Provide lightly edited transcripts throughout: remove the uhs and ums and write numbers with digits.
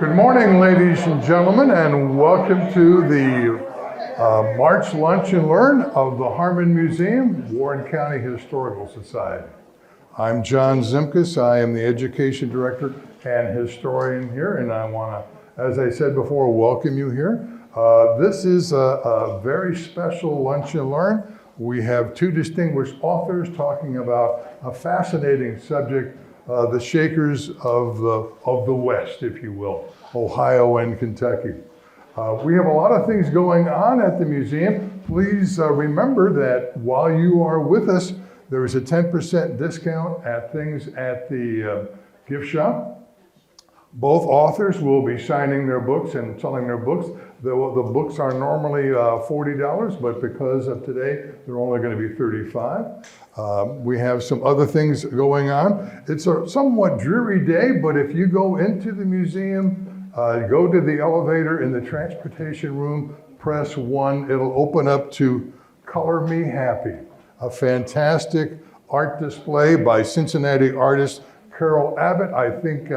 Good morning, ladies and gentlemen, and welcome to the March Lunch and Learn of the Harmon Museum, Warren County Historical Society. I'm John Zimkus. I am the Education Director and Historian here, and I want to, as I said before, welcome you here. This is a very special Lunch and Learn. We have two distinguished authors talking about a fascinating subject, the Shakers of the West, if you will, Ohio and Kentucky. We have a lot of things going on at the museum. Please remember that while you are with us, there is a 10% discount at things at the gift shop. Both authors will be signing their books and selling their books. The books are normally $40, but because of today, they're only going to be $35. We have some other things going on. It's a somewhat dreary day, but if you go into the museum, go to the elevator in the transportation room, press 1, it'll open up to Color Me Happy, a fantastic art display by Cincinnati artist Carol Abbott. I think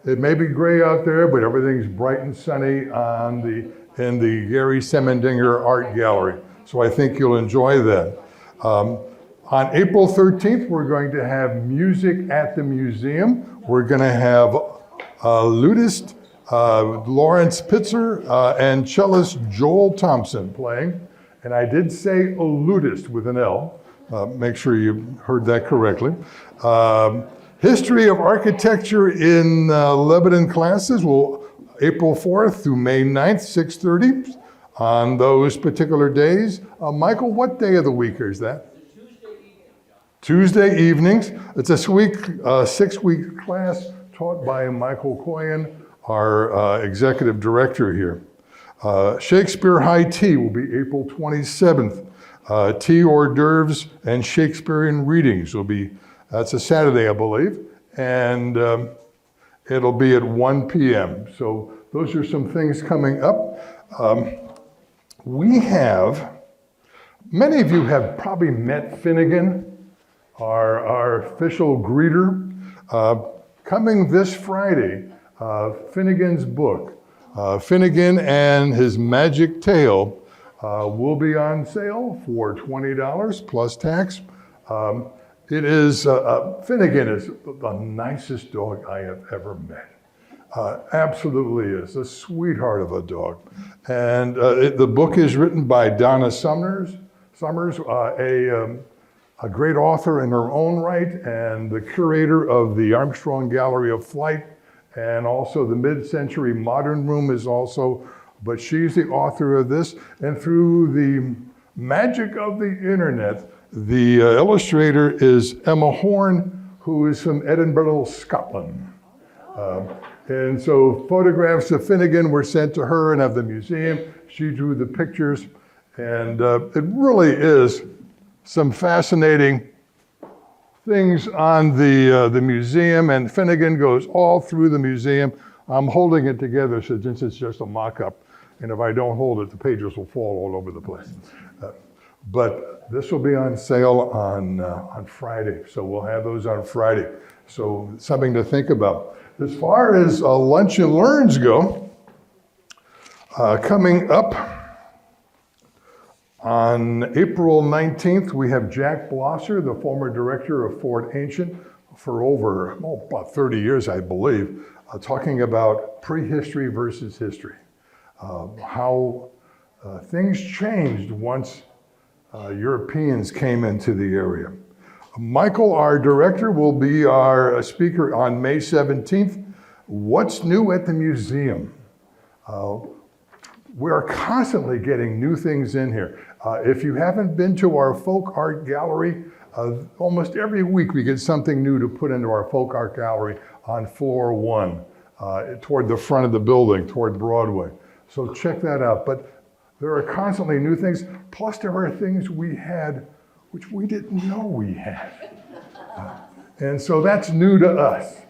it may be gray out there, but everything's bright and sunny in the Gary Semendinger Art Gallery. So I think you'll enjoy that. On April 13th, we're going to have music at the museum. We're going to have lutist Lawrence Pitzer and cellist Joel Thompson playing. And I did say a lutist with an L. Make sure you heard that correctly. History of Architecture in Lebanon classes will April 4th through May 9th, 6:30 on those particular days. Michael, what day of the week is that? Tuesday evenings. It's a 6-week class taught by Michael Coyen, our executive director here. Shakespeare High Tea will be April 27th. Tea hors d'oeuvres and Shakespearean readings will be, that's a Saturday, I believe, and it'll be at 1 p.m. So those are some things coming up. We have, many of you have probably met Finnegan, our official greeter. Coming this Friday, Finnegan's book, Finnegan and His Magic Tale, will be on sale for $20 plus tax. It is, Finnegan is the nicest dog I have ever met. Absolutely is, a sweetheart of a dog. And the book is written by Donna Summers, a great author in her own right, and the curator of the Armstrong Gallery of Flight, and also the Mid-Century Modern Room is also, but she's the author of this. And through the magic of the internet, the illustrator is Emma Horn, who is from Edinburgh, Scotland. And so photographs of Finnegan were sent to her and of the museum. She drew the pictures, and it really is some fascinating things on the museum, and Finnegan goes all through the museum. I'm holding it together since it's just a mock-up, and if I don't hold it, the pages will fall all over the place. But this will be on sale on Friday, so we'll have those on Friday. So something to think about. As far as Lunch and Learns go, coming up on April 19th, we have Jack Blosser, the former director of Fort Ancient, for over about 30 years, I believe, talking about prehistory versus history, how things changed once Europeans came into the area. Michael, our director, will be our speaker on May 17th. What's new at the museum? We are constantly getting new things in here. If you haven't been to our folk art gallery, almost every week we get something new to put into our folk art gallery on floor 1, toward the front of the building, toward Broadway. So check that out. But there are constantly new things, plus there are things we had which we didn't know we had. And so that's new to us,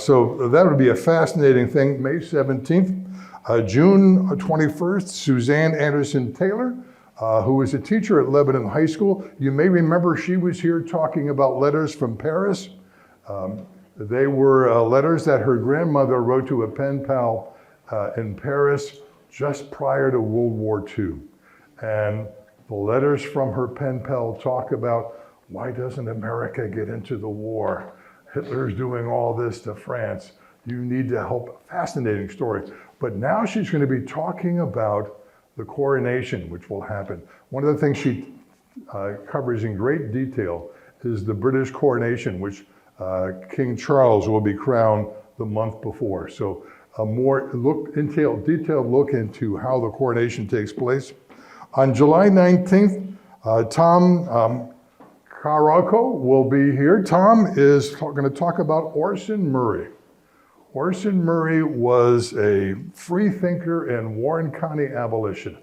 so that would be a fascinating thing. May 17th. June 21st, Suzanne Anderson Taylor, who is a teacher at Lebanon High School. You may remember she was here talking about letters from Paris. They were letters that her grandmother wrote to a pen pal in Paris just prior to World War II. And the letters from her pen pal talk about, why doesn't America get into the war? Hitler's doing all this to France. You need to help. Fascinating story. But now she's going to be talking about the coronation, which will happen. One of the things she covers in great detail is the British coronation, which King Charles will be crowned the month before. So a more detailed look into how the coronation takes place. On July 19th, Tom Caraco will be here. Tom is going to talk about Orson Murray. Orson Murray was a free thinker and Warren County abolitionist.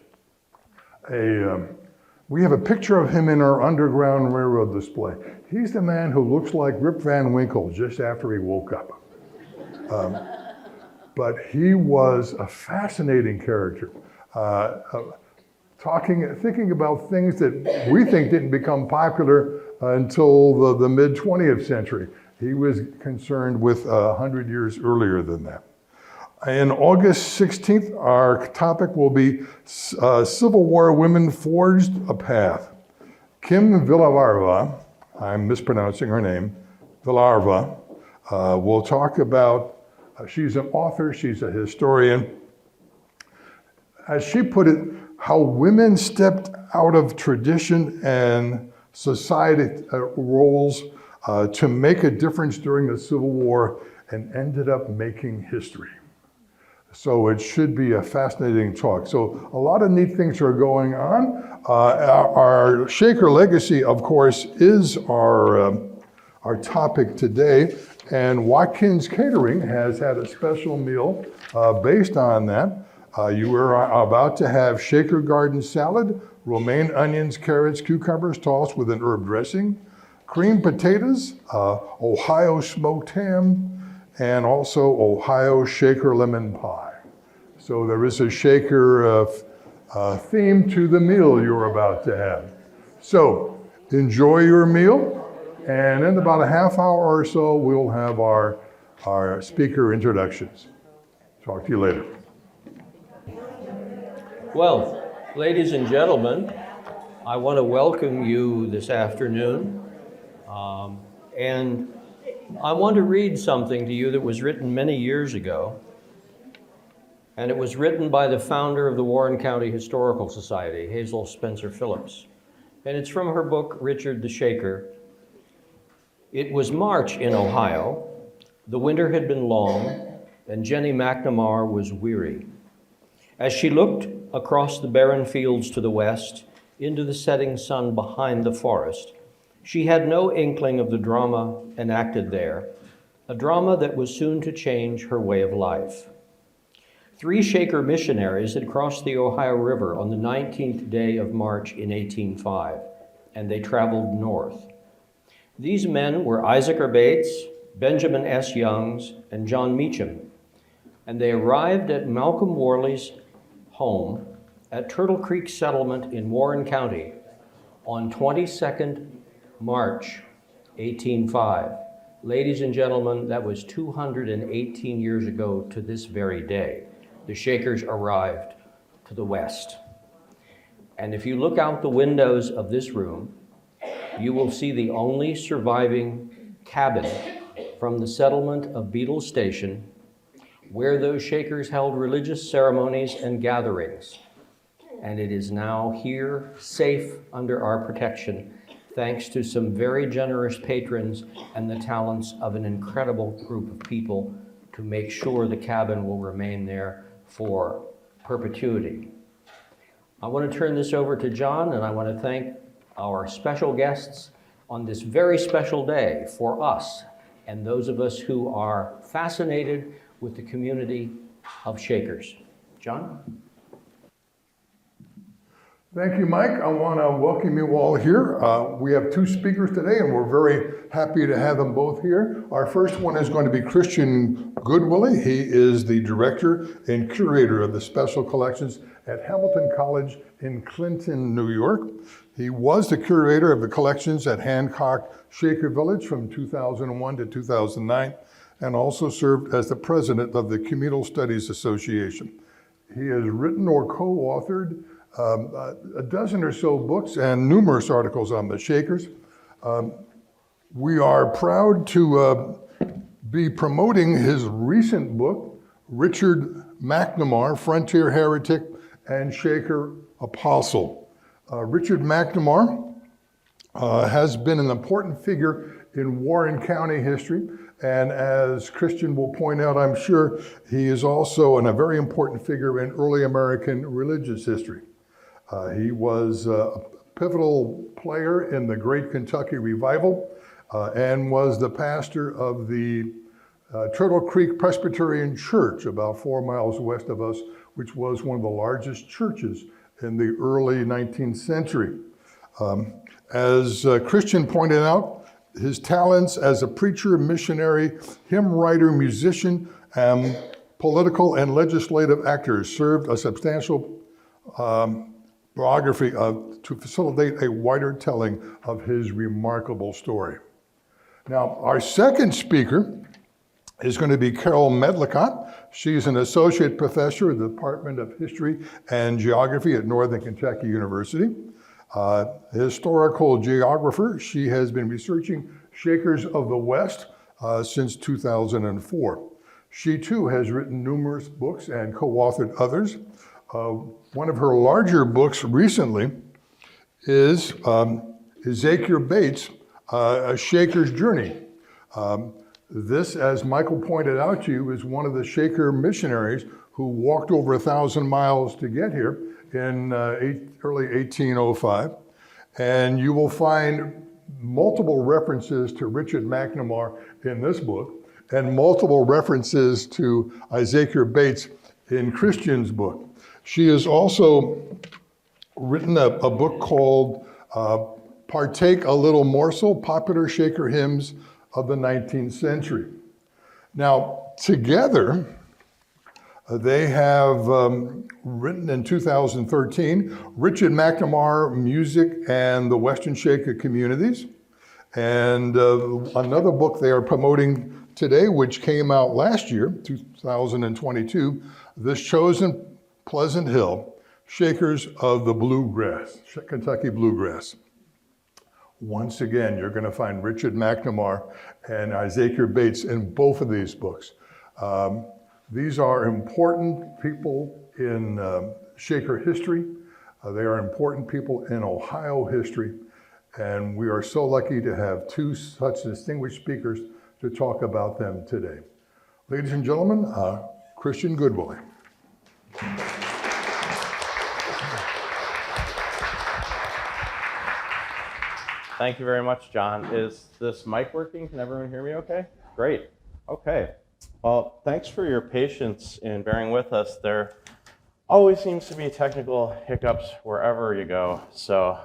We have a picture of him in our Underground Railroad display. He's the man who looks like Rip Van Winkle just after he woke up. But he was a fascinating character, thinking about things that we think didn't become popular until the mid-20th century. He was concerned with 100 years earlier than that. On August 16th, our topic will be Civil War Women Forged a Path. Kim Villavarva, I'm mispronouncing her name, Villarva, will talk about, she's an author, she's a historian. As she put it, how women stepped out of tradition and society roles to make a difference during the Civil War and ended up making history. So it should be a fascinating talk. So a lot of neat things are going on. Our Shaker Legacy, of course, is our topic today. And Watkins Catering has had a special meal based on that. You are about to have Shaker Garden salad, romaine onions, carrots, cucumbers tossed with an herb dressing, creamed potatoes, Ohio smoked ham, and also Ohio Shaker lemon pie. So there is a Shaker theme to the meal you're about to have. So enjoy your meal, and in about a half hour or so, we'll have our speaker introductions. Talk to you later. Well, ladies and gentlemen, I want to welcome you this afternoon. And I want to read something to you that was written many years ago. And it was written by the founder of the Warren County Historical Society, Hazel Spencer Phillips. And it's from her book, Richard the Shaker. It was March in Ohio. The winter had been long, and Jenny McNamara was weary. As she looked across the barren fields to the west, into the setting sun behind the forest, she had no inkling of the drama enacted there, a drama that was soon to change her way of life. 3 Shaker missionaries had crossed the Ohio River on the 19th day of March in 1805, and they traveled north. These men were Isaac R. Bates, Benjamin S. Youngs, and John Meacham, and they arrived at Malcolm Worley's home at Turtle Creek Settlement in Warren County on 22nd March 1805. Ladies and gentlemen, that was 218 years ago to this very day. The Shakers arrived to the west. And if you look out the windows of this room, you will see the only surviving cabin from the settlement of Beetle Station, where those Shakers held religious ceremonies and gatherings. And it is now here, safe under our protection, thanks to some very generous patrons and the talents of an incredible group of people to make sure the cabin will remain there for perpetuity. I want to turn this over to John, and I want to thank our special guests on this very special day for us and those of us who are fascinated with the community of Shakers. John? Thank you, Mike. I want to welcome you all here. We have 2 speakers today, and we're very happy to have them both here. Our first one is going to be Christian Goodwillie. He is the director and curator of the special collections at Hamilton College in Clinton, New York. He was the curator of the collections at Hancock Shaker Village from 2001 to 2009, and also served as the president of the Communal Studies Association. He has written or co-authored a dozen or so books and numerous articles on the Shakers. We are proud to be promoting his recent book, Richard McNamar, Frontier Heretic and Shaker Apostle. Richard McNamar has been an important figure in Warren County history, and as Christian will point out, I'm sure, he is also a very important figure in early American religious history. He was a pivotal player in the Great Kentucky Revival and was the pastor of the Turtle Creek Presbyterian Church, about 4 miles west of us, which was one of the largest churches in the early 19th century. As Christian pointed out, his talents as a preacher, missionary, hymn writer, musician, and political and legislative actor served a substantial biography to facilitate a wider telling of his remarkable story. Now, our second speaker is going to be Carol Medlicott. She's an associate professor in the Department of History and Geography at Northern Kentucky University. Historical geographer, she has been researching Shakers of the West since 2004. She too has written numerous books and co-authored others. One of her larger books recently is Ezekiel Bates, A Shaker's Journey. This, as Michael pointed out to you, is one of the Shaker missionaries who walked over 1,000 miles to get here in early 1805. And you will find multiple references to Richard McNamar in this book, and multiple references to Ezekiel Bates in Christian's book. She has also written a book called Partake a Little Morsel, Popular Shaker Hymns of the 19th Century. Now, together, they have written in 2013, Richard McNamar, Music and the Western Shaker Communities, and another book they are promoting today, which came out last year, 2022, This Chosen Pleasant Hill, Shakers of the Bluegrass, Kentucky Bluegrass. Once again, you're going to find Richard McNamar and Ezekiel Bates in both of these books. These are important people in Shaker history. They are important people in Ohio history. And we are so lucky to have two such distinguished speakers to talk about them today. Ladies and gentlemen, Christian Goodwillie. Thank you very much, John. Is this mic working? Can everyone hear me okay? Great. Okay. Well, thanks for your patience in bearing with us. There always seems to be technical hiccups wherever you go, so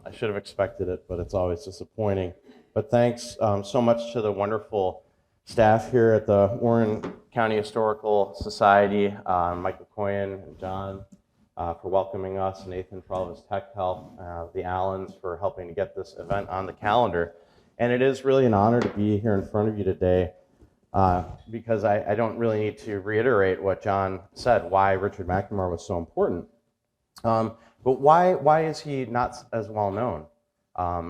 I should have expected it, but it's always disappointing. But thanks so much to the wonderful staff here at the Warren County Historical Society, Michael Coyen and John, for welcoming us, Nathan for all of his tech help, the Allens for helping to get this event on the calendar. And it is really an honor to be here in front of you today because I don't really need to reiterate what John said, why Richard McNamar was so important. But why is he not as well known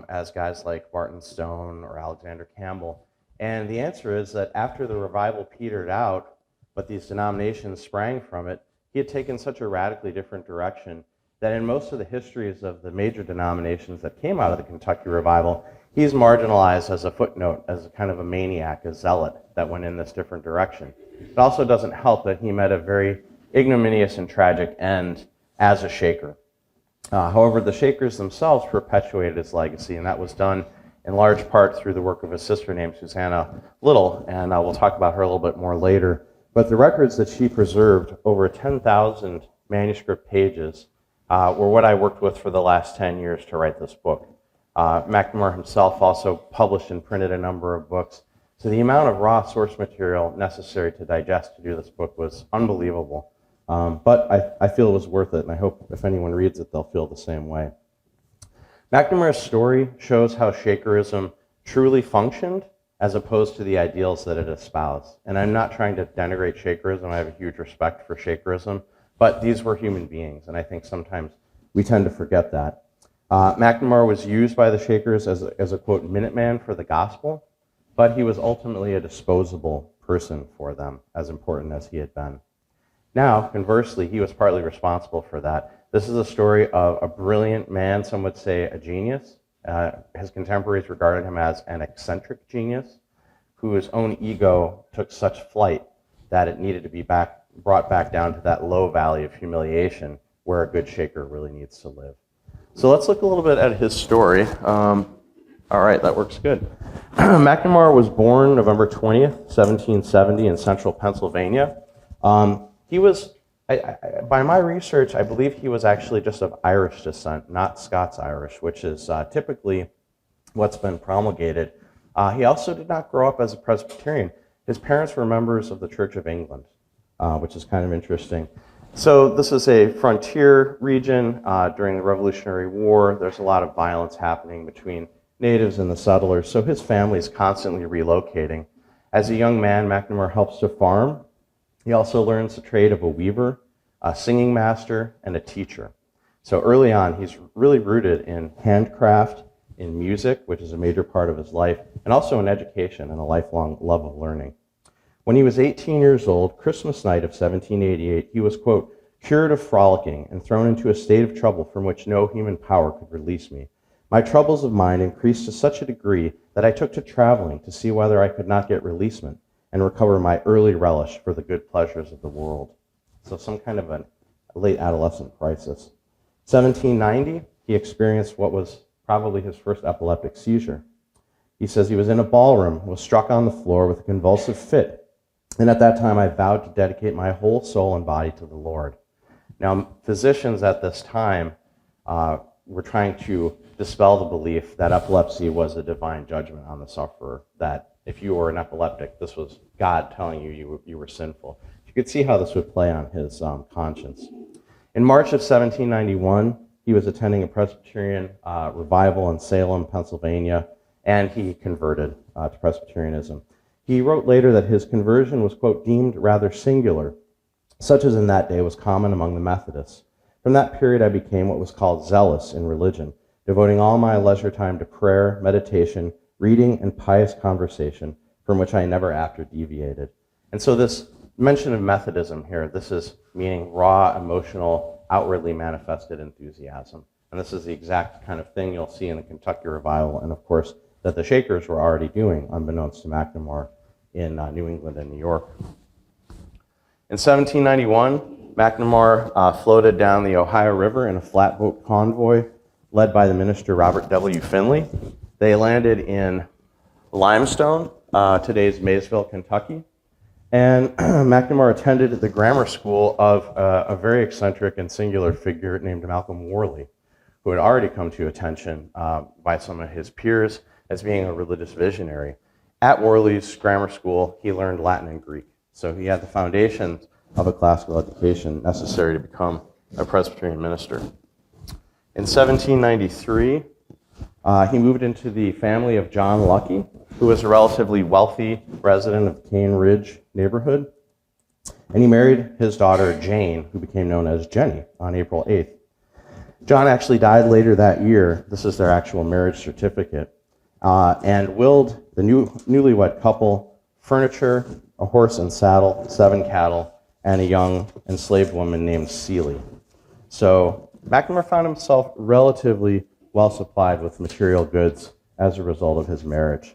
as guys like Barton Stone or Alexander Campbell? And the answer is that after the revival petered out, but these denominations sprang from it, he had taken such a radically different direction that in most of the histories of the major denominations that came out of the Kentucky Revival, he's marginalized as a footnote, as a kind of a maniac, a zealot that went in this different direction. It also doesn't help that he met a very ignominious and tragic end as a Shaker. However, the Shakers themselves perpetuated his legacy, and that was done in large part through the work of a sister named Susanna Little, and we'll talk about her a little bit more later. But the records that she preserved, over 10,000 manuscript pages, were what I worked with for the last 10 years to write this book. McNamar himself also published and printed a number of books, so the amount of raw source material necessary to digest to do this book was unbelievable. But I feel it was worth it, and I hope if anyone reads it, they'll feel the same way. McNamara's story shows how Shakerism truly functioned as opposed to the ideals that it espoused. And I'm not trying to denigrate Shakerism. I have a huge respect for Shakerism, but these were human beings, and I think sometimes we tend to forget that. McNamara was used by the Shakers as a quote, Minuteman for the gospel, but he was ultimately a disposable person for them, as important as he had been. Now, conversely, he was partly responsible for that. This is a story of a brilliant man, some would say a genius. His contemporaries regarded him as an eccentric genius, whose own ego took such flight that it needed to be brought back down to that low valley of humiliation where a good Shaker really needs to live. So let's look a little bit at his story. All right, that works good. McNamara was born November 20th, 1770 in central Pennsylvania. He was, by my research, I believe he was actually just of Irish descent, not Scots-Irish, which is typically what's been promulgated. He also did not grow up as a Presbyterian. His parents were members of the Church of England, which is kind of interesting. So this is a frontier region during the Revolutionary War. There's a lot of violence happening between natives and the settlers, so his family is constantly relocating. As a young man, McNamara helps to farm. He also learns the trade of a weaver, a singing master, and a teacher. So early on, he's really rooted in handcraft, in music, which is a major part of his life, and also in education and a lifelong love of learning. When he was 18 years old, Christmas night of 1788, he was, quote, cured of frolicking and thrown into a state of trouble from which no human power could release me. My troubles of mind increased to such a degree that I took to traveling to see whether I could not get releasement and recover my early relish for the good pleasures of the world. So some kind of a late adolescent crisis. 1790, he experienced what was probably his first epileptic seizure. He says he was in a ballroom, was struck on the floor with a convulsive fit, and at that time I vowed to dedicate my whole soul and body to the Lord. Now, physicians at this time were trying to dispel the belief that epilepsy was a divine judgment on the sufferer, that if you were an epileptic, this was God telling you you were sinful. You could see how this would play on his conscience. In March of 1791, he was attending a Presbyterian revival in Salem, Pennsylvania, and he converted to Presbyterianism. He wrote later that his conversion was, quote, deemed rather singular, such as in that day was common among the Methodists. From that period, I became what was called zealous in religion, devoting all my leisure time to prayer, meditation, reading, and pious conversation, from which I never after deviated. And so this mention of Methodism here, this is meaning raw, emotional, outwardly manifested enthusiasm. And this is the exact kind of thing you'll see in the Kentucky Revival, and of course, that the Shakers were already doing, unbeknownst to McNamara, in New England and New York. In 1791, McNamara floated down the Ohio River in a flatboat convoy led by the minister Robert W. Finley. They landed in Limestone, today's Maysville, Kentucky, and McNamara attended the grammar school of a very eccentric and singular figure named Malcolm Worley, who had already come to attention by some of his peers as being a religious visionary. At Worley's grammar school, he learned Latin and Greek, so he had the foundations of a classical education necessary to become a Presbyterian minister. In 1793, he moved into the family of John Lucky, who was a relatively wealthy resident of Cane Ridge neighborhood, and he married his daughter Jane, who became known as Jenny, on April 8th. John actually died later that year. This is their actual marriage certificate, and willed the newlywed couple furniture, a horse and saddle, 7 cattle, and a young enslaved woman named Celie. So McNamara found himself relatively well supplied with material goods as a result of his marriage.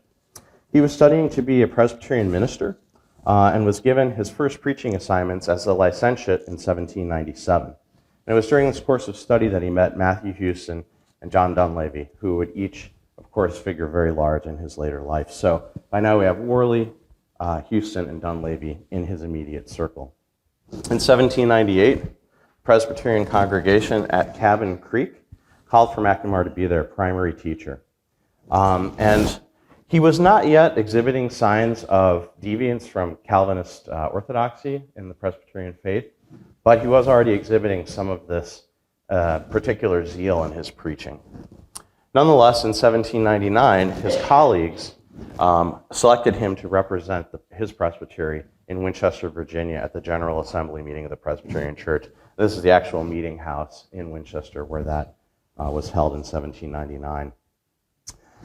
He was studying to be a Presbyterian minister and was given his first preaching assignments as a licentiate in 1797. And it was during this course of study that he met Matthew Houston and John Dunleavy, who would each, of course, figure very large in his later life. So by now we have Worley, Houston, and Dunleavy in his immediate circle. In 1798, Presbyterian congregation at Cabin Creek called for McNamara to be their primary teacher. And he was not yet exhibiting signs of deviance from Calvinist orthodoxy in the Presbyterian faith, but he was already exhibiting some of this particular zeal in his preaching. Nonetheless, in 1799, his colleagues selected him to represent his presbytery in Winchester, Virginia, at the General Assembly meeting of the Presbyterian Church. This is the actual meeting house in Winchester where that was held in 1799.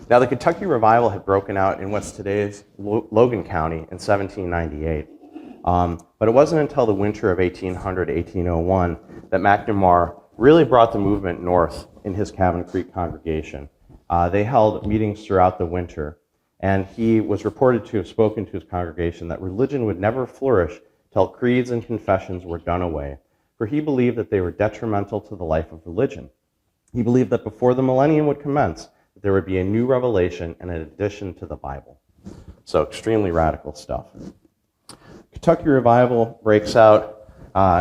Now, the Kentucky Revival had broken out in what's today's Logan County in 1798. But it wasn't until the winter of 1800-1801 that McNamara really brought the movement north in his Cabin Creek congregation. They held meetings throughout the winter, and he was reported to have spoken to his congregation that religion would never flourish till creeds and confessions were done away, for he believed that they were detrimental to the life of religion. He believed that before the millennium would commence, there would be a new revelation and an addition to the Bible. So extremely radical stuff. Kentucky Revival breaks out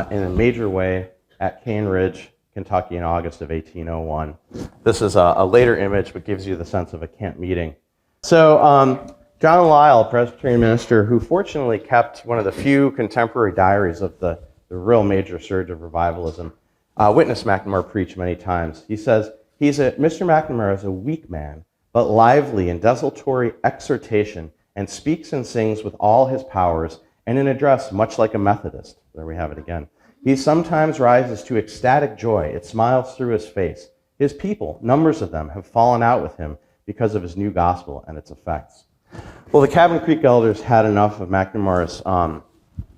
in a major way at Cane Ridge, Kentucky in August of 1801. This is a later image, but gives you the sense of a camp meeting. So John Lyle, a Presbyterian minister who fortunately kept one of the few contemporary diaries of the real major surge of revivalism, witnessed McNamara preach many times. He says, Mr. McNamara is a weak man, but lively in desultory exhortation, and speaks and sings with all his powers, and in address much like a Methodist. There we have it again. He sometimes rises to ecstatic joy. It smiles through his face. His people, numbers of them, have fallen out with him because of his new gospel and its effects. Well, the Cabin Creek elders had enough of McNamara's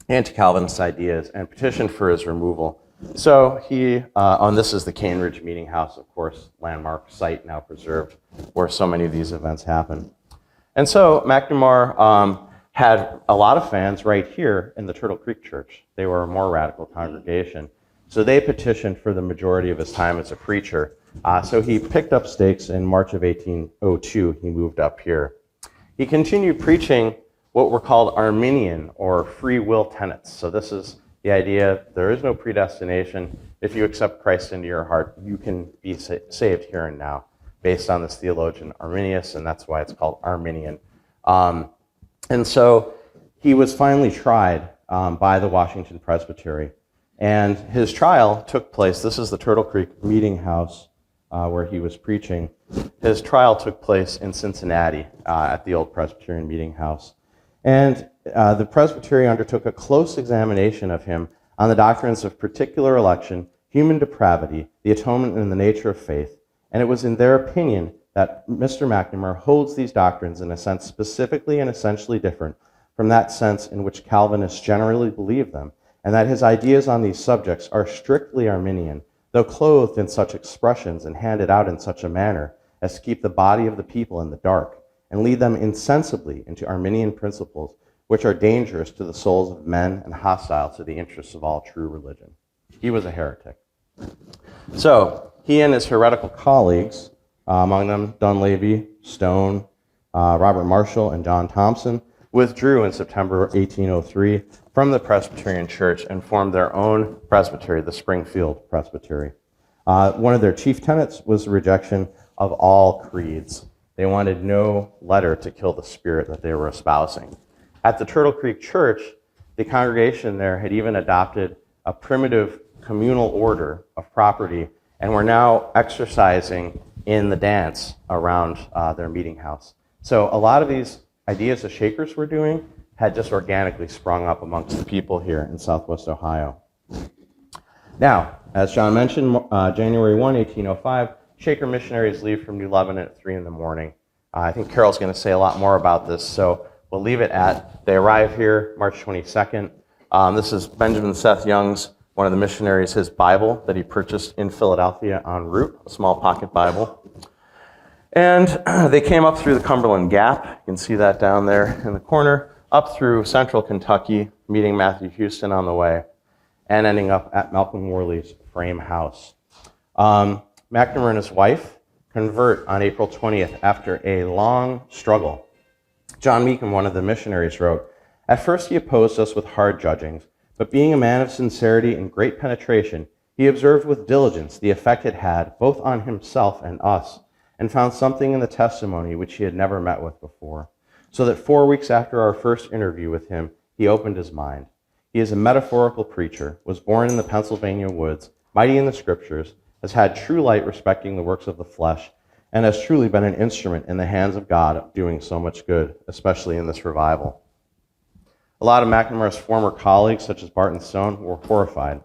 anti-Calvinist ideas and petitioned for his removal. So he, this is the Cane Ridge Meeting House, of course, landmark site now preserved, where so many of these events happen. And so McNamara had a lot of fans right here in the Turtle Creek Church. They were a more radical congregation. So they petitioned for the majority of his time as a preacher. So he picked up stakes in March of 1802. He moved up here. He continued preaching what were called Arminian or free will tenets. So this is the idea, there is no predestination. If you accept Christ into your heart, you can be saved here and now, based on this theologian Arminius, and that's why it's called Arminian. And so he was finally tried by the Washington Presbytery. And his trial took place, this is the Turtle Creek Meeting House where he was preaching. His trial took place in Cincinnati at the old Presbyterian Meeting House. And the Presbytery undertook a close examination of him on the doctrines of particular election, human depravity, the atonement, and the nature of faith. And it was in their opinion that Mr. McNamara holds these doctrines in a sense specifically and essentially different from that sense in which Calvinists generally believe them, and that his ideas on these subjects are strictly Arminian, though clothed in such expressions and handed out in such a manner as to keep the body of the people in the dark, and lead them insensibly into Arminian principles, which are dangerous to the souls of men and hostile to the interests of all true religion. He was a heretic. So he and his heretical colleagues, among them Dunleavy, Stone, Robert Marshall, and John Thompson, withdrew in September 1803 from the Presbyterian Church and formed their own presbytery, the Springfield Presbytery. One of their chief tenets was the rejection of all creeds. They wanted no letter to kill the spirit that they were espousing. At the Turtle Creek Church, the congregation there had even adopted a primitive communal order of property and were now exercising in the dance around their meeting house. So a lot of these ideas the Shakers were doing had just organically sprung up amongst the people here in Southwest Ohio. Now, as John mentioned, January 1, 1805, Shaker missionaries leave from New Lebanon at 3 in the morning. I think Carol's going to say a lot more about this, so we'll leave it at, they arrive here March 22nd. This is Benjamin Seth Young's, one of the missionaries, his Bible that he purchased in Philadelphia en route, a small pocket Bible. And they came up through the Cumberland Gap, you can see that down there in the corner, up through central Kentucky, meeting Matthew Houston on the way, and ending up at Malcolm Worley's frame house. McNamara and his wife convert on April 20th after a long struggle. John Meekum, one of the missionaries, wrote, "At first he opposed us with hard judgings, but being a man of sincerity and great penetration, he observed with diligence the effect it had both on himself and us, and found something in the testimony which he had never met with before, so that 4 weeks after our first interview with him, he opened his mind. He is a metaphorical preacher, was born in the Pennsylvania woods, mighty in the scriptures, has had true light respecting the works of the flesh, and has truly been an instrument in the hands of God of doing so much good, especially in this revival. A lot of McNamar's former colleagues, such as Barton Stone, were horrified.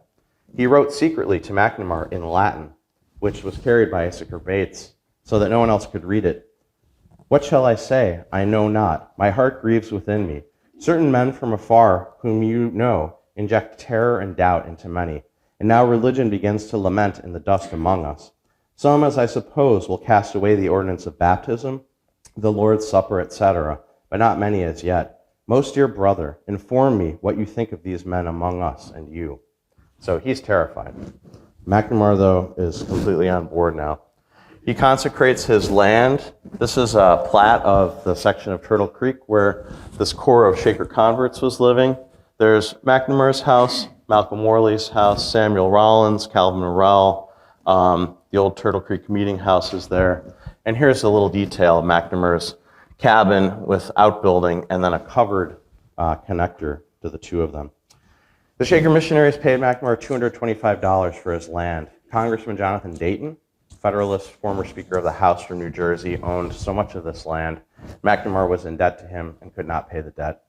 He wrote secretly to McNamar in Latin, which was carried by Issachar Bates, so that no one else could read it. "What shall I say? I know not. My heart grieves within me. Certain men from afar, whom you know, inject terror and doubt into many, and now religion begins to lament in the dust among us. Some, as I suppose, will cast away the ordinance of baptism, the Lord's Supper, etc., but not many as yet. Most dear brother, inform me what you think of these men among us and you." So he's terrified. McNamar, though, is completely on board now. He consecrates his land. This is a plat of the section of Turtle Creek where this core of Shaker converts was living. There's McNamar's house, Malcolm Worley's house, Samuel Rollins, Calvin Morrell, the old Turtle Creek meeting house is there. And here's a little detail of McNamar's cabin with outbuilding and then a covered connector to the two of them. The Shaker missionaries paid McNamar $225 for his land. Congressman Jonathan Dayton, Federalist, former Speaker of the House from New Jersey, owned so much of this land. McNamar was in debt to him and could not pay the debt.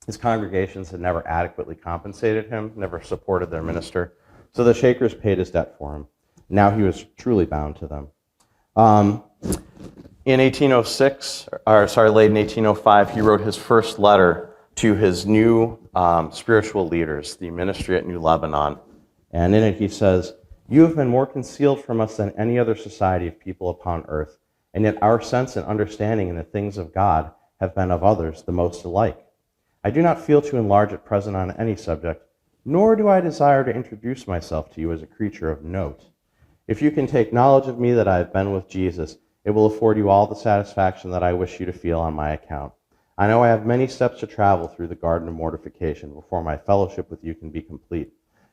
His congregations had never adequately compensated him, never supported their minister, so the Shakers paid his debt for him. Now he was truly bound to them. In 1806, late in 1805, he wrote his first letter to his new spiritual leaders, the ministry at New Lebanon. And in it he says, "You have been more concealed from us than any other society of people upon earth, and yet our sense and understanding in the things of God have been of others the most alike. I do not feel to enlarge at present on any subject, nor do I desire to introduce myself to you as a creature of note. If you can take knowledge of me that I have been with Jesus, it will afford you all the satisfaction that I wish you to feel on my account. I know I have many steps to travel through the garden of mortification before my fellowship with you can be complete.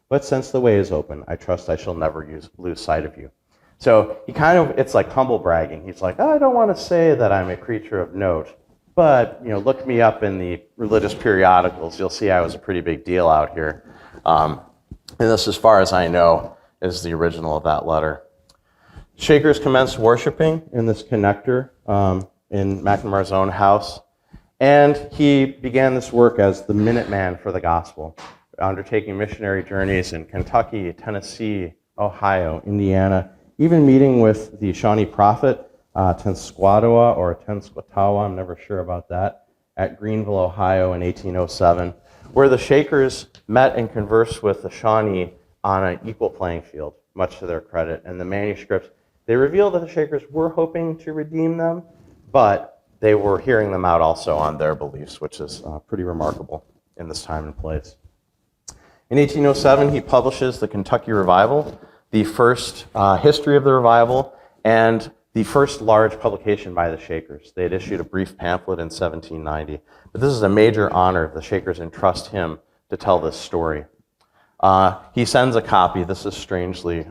But since the way is open, I trust I shall never lose sight of you." So it's like humble bragging. He's like, "I don't want to say that I'm a creature of note, but look me up in the religious periodicals. You'll see I was a pretty big deal out here." And this, as far as I know, is the original of that letter. Shakers commenced worshiping in this connector in McNamar's own house, and he began this work as the Minuteman for the gospel, undertaking missionary journeys in Kentucky, Tennessee, Ohio, Indiana, even meeting with the Shawnee prophet, Tenskwatawa or Tenskwatawa, I'm never sure about that, at Greenville, Ohio in 1807, where the Shakers met and conversed with the Shawnee on an equal playing field, much to their credit. And the manuscripts, they reveal that the Shakers were hoping to redeem them, but they were hearing them out also on their beliefs, which is pretty remarkable in this time and place. In 1807, he publishes the Kentucky Revival, the first history of the revival, and the first large publication by the Shakers. They had issued a brief pamphlet in 1790. But this is a major honor. The Shakers entrust him to tell this story. He sends a copy, this is strangely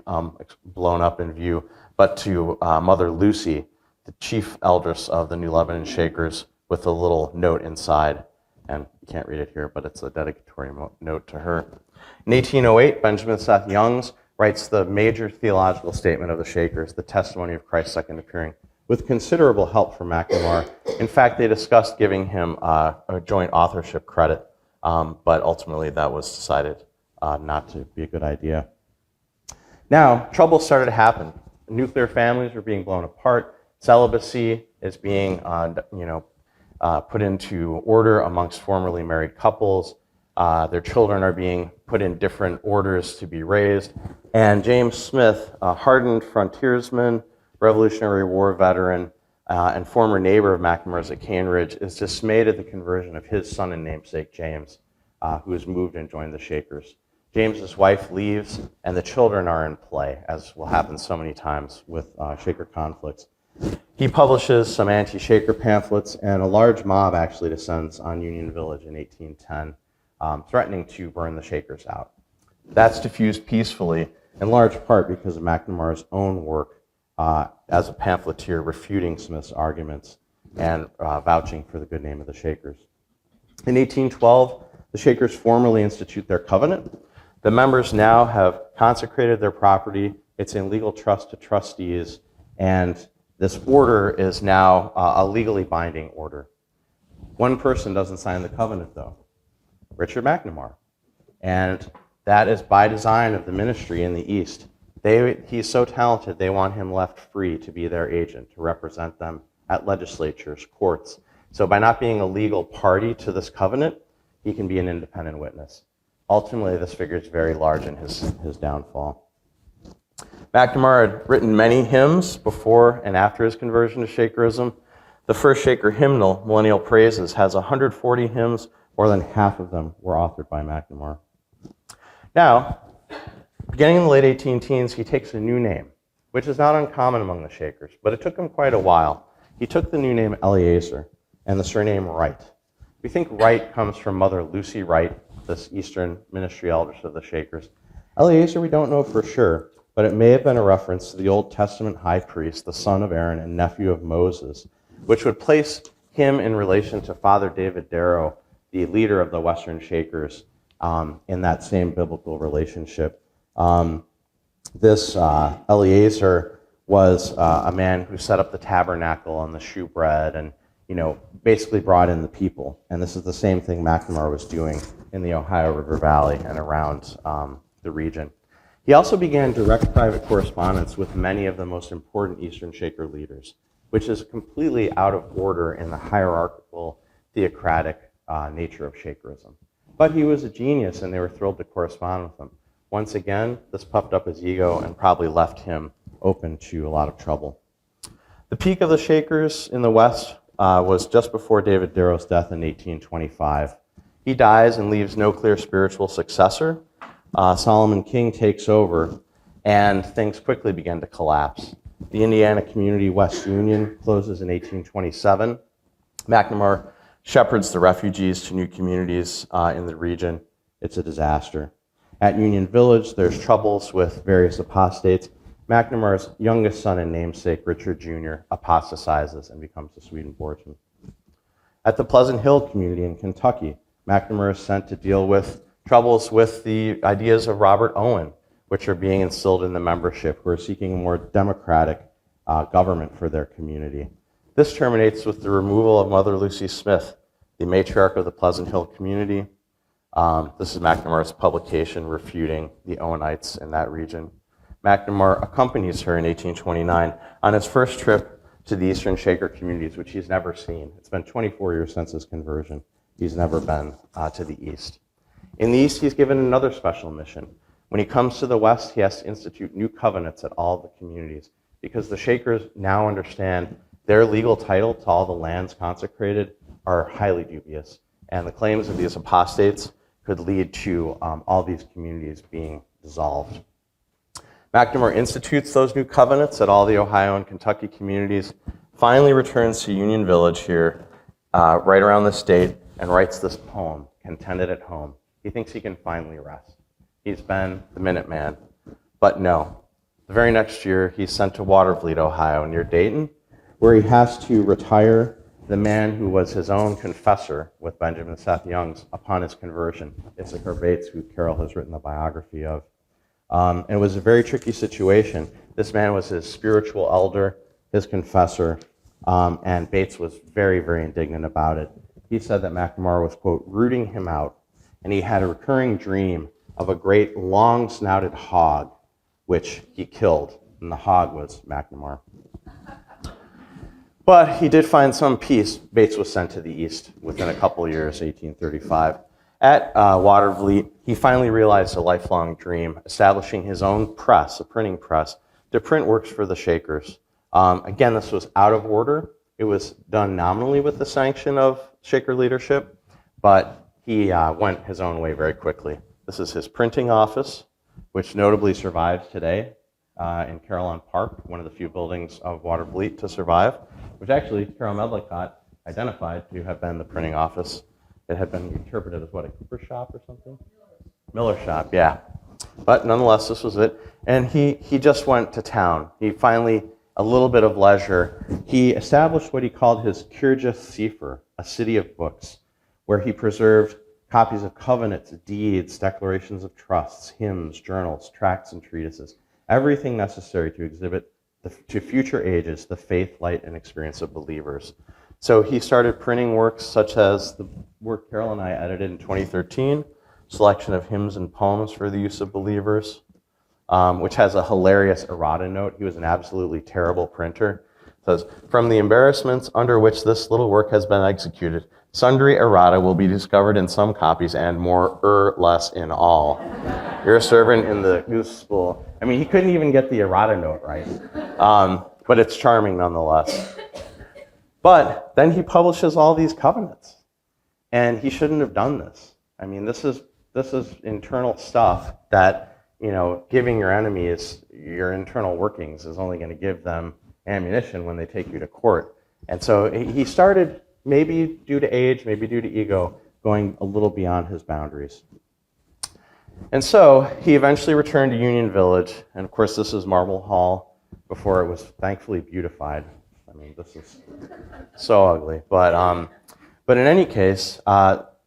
blown up in view, but to Mother Lucy, the chief elders of the New Lebanon Shakers, with a little note inside. And you can't read it here, but it's a dedicatory note to her. In 1808, Benjamin Seth Youngs writes the major theological statement of the Shakers, the testimony of Christ's second appearing, with considerable help from McNamar. In fact, they discussed giving him a joint authorship credit, but ultimately that was decided not to be a good idea. Now, trouble started to happen. Nuclear families were being blown apart. Celibacy is being put into order amongst formerly married couples. Their children are being put in different orders to be raised. And James Smith, a hardened frontiersman, Revolutionary War veteran, and former neighbor of McNamar's at Cane Ridge, is dismayed at the conversion of his son and namesake, James, who has moved and joined the Shakers. James's wife leaves, and the children are in play, as will happen so many times with Shaker conflicts. He publishes some anti-Shaker pamphlets, and a large mob actually descends on Union Village in 1810, threatening to burn the Shakers out. That's diffused peacefully, in large part because of McNamar's own work as a pamphleteer refuting Smith's arguments and vouching for the good name of the Shakers. In 1812, the Shakers formally institute their covenant. The members now have consecrated their property. It's in legal trust to trustees, and This order is now a legally binding order. One person doesn't sign the covenant, though, Richard McNamara. And that is by design of the ministry in the East. He's so talented, they want him left free to be their agent, to represent them at legislatures, courts. So by not being a legal party to this covenant, he can be an independent witness. Ultimately, this figure is very large in his downfall. McNamara had written many hymns before and after his conversion to Shakerism. The first Shaker hymnal, Millennial Praises, has 140 hymns. More than half of them were authored by McNamara. Now, beginning in the late 18 teens, he takes a new name, which is not uncommon among the Shakers, but it took him quite a while. He took the new name Eliezer and the surname Wright. We think Wright comes from Mother Lucy Wright, this Eastern ministry elders of the Shakers. Eliezer, we don't know for sure, but it may have been a reference to the Old Testament high priest, the son of Aaron and nephew of Moses, which would place him in relation to Father David Darrow, the leader of the Western Shakers, in that same biblical relationship. This Eliezer was a man who set up the tabernacle and the shewbread and, basically brought in the people. And this is the same thing McNamara was doing in the Ohio River Valley and around the region. He also began direct private correspondence with many of the most important Eastern Shaker leaders, which is completely out of order in the hierarchical, theocratic nature of Shakerism. But he was a genius, and they were thrilled to correspond with him. Once again, this puffed up his ego and probably left him open to a lot of trouble. The peak of the Shakers in the West was just before David Darrow's death in 1825. He dies and leaves no clear spiritual successor. Solomon King takes over, and things quickly begin to collapse. The Indiana Community West Union closes in 1827. McNamara shepherds the refugees to new communities in the region. It's a disaster. At Union Village, there's troubles with various apostates. McNamara's youngest son and namesake, Richard Jr., apostatizes and becomes a Swedenborgian. At the Pleasant Hill community in Kentucky, McNamara is sent to deal with troubles with the ideas of Robert Owen, which are being instilled in the membership, who are seeking a more democratic government for their community. This terminates with the removal of Mother Lucy Smith, the matriarch of the Pleasant Hill community. This is McNamara's publication refuting the Owenites in that region. McNamara accompanies her in 1829 on his first trip to the Eastern Shaker communities, which he's never seen. It's been 24 years since his conversion. He's never been to the East. In the East, he's given another special mission. When he comes to the West, he has to institute new covenants at all the communities, because the Shakers now understand their legal title to all the lands consecrated are highly dubious, and the claims of these apostates could lead to all these communities being dissolved. McNamara institutes those new covenants at all the Ohio and Kentucky communities, finally returns to Union Village here, right around this date, and writes this poem, Contented at Home. He thinks he can finally rest. He's been the Minuteman, but no. The very next year, he's sent to Watervliet, Ohio, near Dayton, where he has to retire the man who was his own confessor with Benjamin Seth Young's upon his conversion, Issachar Bates, who Carol has written the biography of. And it was a very tricky situation. This man was his spiritual elder, his confessor, and Bates was very, very indignant about it. He said that McNamara was, quote, rooting him out, and he had a recurring dream of a great long-snouted hog, which he killed, and the hog was McNamara. But he did find some peace. Bates was sent to the East within a couple of years, 1835. At Watervliet, he finally realized a lifelong dream, establishing his own press, a printing press, to print works for the Shakers. Again, this was out of order. It was done nominally with the sanction of Shaker leadership, but he went his own way very quickly. This is his printing office, which notably survives today in Carillon Park, one of the few buildings of Watervliet to survive, which actually Carol Medlicott identified to have been the printing office. It had been interpreted as, what, a cooper shop or something? Miller shop, yeah. But nonetheless, this was it. And he just went to town. He finally, a little bit of leisure, he established what he called his Kirjath Sefer, a city of books, where he preserved copies of covenants, deeds, declarations of trusts, hymns, journals, tracts, and treatises, everything necessary to exhibit to future ages the faith, light, and experience of believers. So he started printing works such as the work Carol and I edited in 2013, Selection of Hymns and Poems for the Use of Believers, which has a hilarious errata note. He was an absolutely terrible printer. It says, from the embarrassments under which this little work has been executed, sundry errata will be discovered in some copies and more or less in all. Your servant in the gospel. I mean, he couldn't even get the errata note right, but it's charming nonetheless. But then he publishes all these covenants, and he shouldn't have done this. I mean, this is internal stuff that, you know, giving your enemies your internal workings is only going to give them ammunition when they take you to court. And so he started, maybe due to age, maybe due to ego, going a little beyond his boundaries. And so he eventually returned to Union Village, and of course this is Marble Hall before it was thankfully beautified. I mean, this is so ugly. But in any case,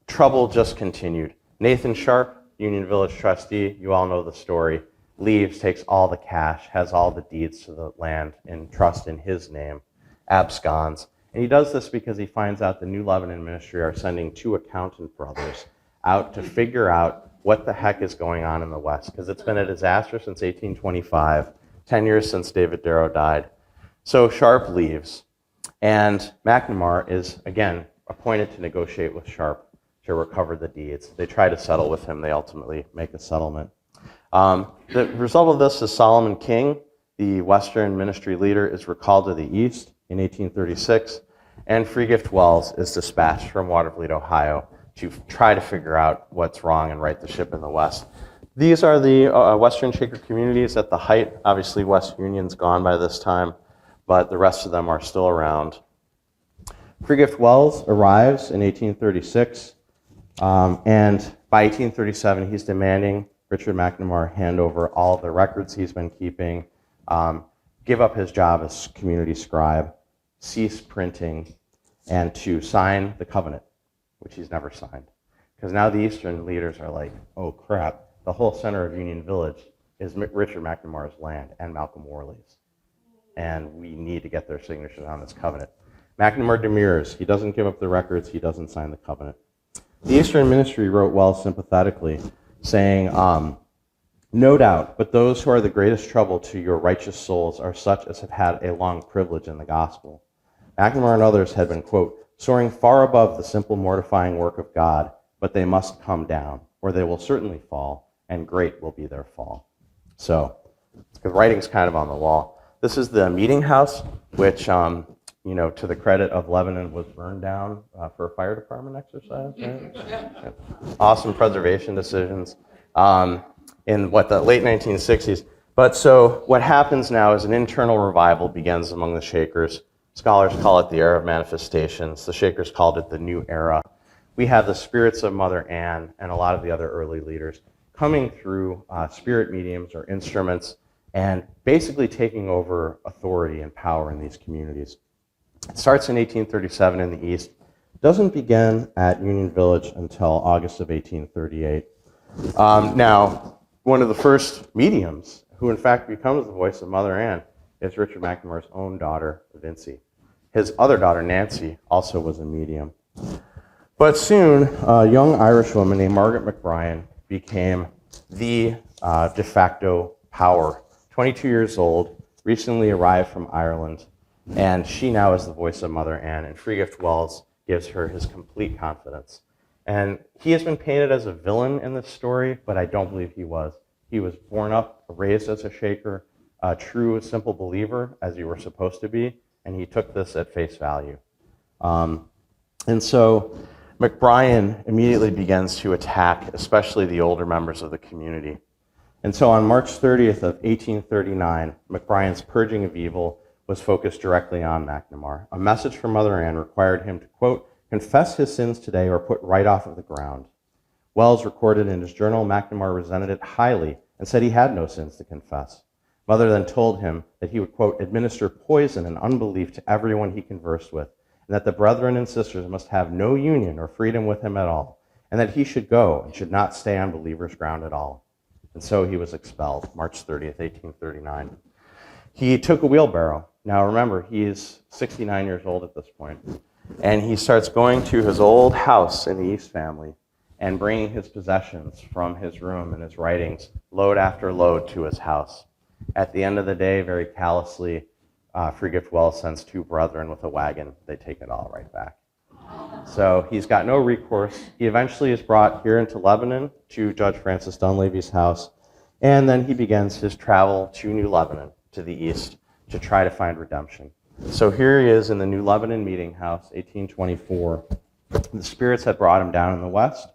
trouble just continued. Nathan Sharp, Union Village trustee, you all know the story, leaves, takes all the cash, has all the deeds to the land in trust in his name, absconds. And he does this because he finds out the New Lebanon Ministry are sending 2 accountant brothers out to figure out what the heck is going on in the West, because it's been a disaster since 1825, 10 years since David Darrow died. So Sharp leaves, and McNamara is, again, appointed to negotiate with Sharp to recover the deeds. They try to settle with him. They ultimately make a settlement. The result of this is Solomon King, the Western ministry leader, is recalled to the East in 1836, and Freegift Wells is dispatched from Watervliet, Ohio, to try to figure out what's wrong and right the ship in the West. These are the Western Shaker communities at the height. Obviously, West Union's gone by this time, but the rest of them are still around. Freegift Wells arrives in 1836, and by 1837, he's demanding Richard McNamara hand over all the records he's been keeping, give up his job as community scribe, cease printing, and to sign the covenant, which he's never signed. Because now the Eastern leaders are like, oh crap, the whole center of Union Village is Richard McNamara's land and Malcolm Worley's. And we need to get their signatures on this covenant. McNamara demurs. He doesn't give up the records. He doesn't sign the covenant. The Eastern ministry wrote Wells sympathetically, saying, no doubt, but those who are the greatest trouble to your righteous souls are such as have had a long privilege in the gospel. McNamara and others had been, quote, soaring far above the simple mortifying work of God, but they must come down, or they will certainly fall, and great will be their fall. So, the writing's kind of on the wall. This is the meeting house, which, you know, to the credit of Lebanon, was burned down for a fire department exercise. Right? Yeah. Awesome preservation decisions in the late 1960s. But so what happens now is an internal revival begins among the Shakers. Scholars call it the era of manifestations. The Shakers called it the new era. We have the spirits of Mother Ann and a lot of the other early leaders coming through spirit mediums or instruments and basically taking over authority and power in these communities. It starts in 1837 in the East. Doesn't begin at Union Village until August of 1838. Now, one of the first mediums, who in fact becomes the voice of Mother Ann, is Richard McNamara's own daughter, Vincy. His other daughter, Nancy, also was a medium. But soon, a young Irish woman named Margaret McBrien became the de facto power. 22 years old, recently arrived from Ireland, and she now is the voice of Mother Ann, and Freegift Wells gives her his complete confidence. And he has been painted as a villain in this story, but I don't believe he was. He was born up, raised as a Shaker, a true, simple believer, as you were supposed to be, and he took this at face value. And so McBrien immediately begins to attack, especially the older members of the community. And so on March 30th of 1839, McBrien's purging of evil was focused directly on McNamara. A message from Mother Ann required him to, quote, confess his sins today or put right off of the ground. Wells recorded in his journal McNamara resented it highly and said he had no sins to confess. Mother then told him that he would, quote, administer poison and unbelief to everyone he conversed with, and that the brethren and sisters must have no union or freedom with him at all, and that he should go and should not stay on believers' ground at all. And so he was expelled, March 30th, 1839. he took a wheelbarrow. Now remember, he's 69 years old at this point. And he starts going to his old house in the East family and bringing his possessions from his room and his writings, load after load, to his house. At the end of the day, very callously, Free Gift Wells sends 2 brethren with a wagon. They take it all right back. So he's got no recourse. He eventually is brought here into Lebanon to Judge Francis Dunleavy's house, and then he begins his travel to New Lebanon, to the east, to try to find redemption. So here he is in the New Lebanon Meeting House, 1824. The spirits had brought him down in the west,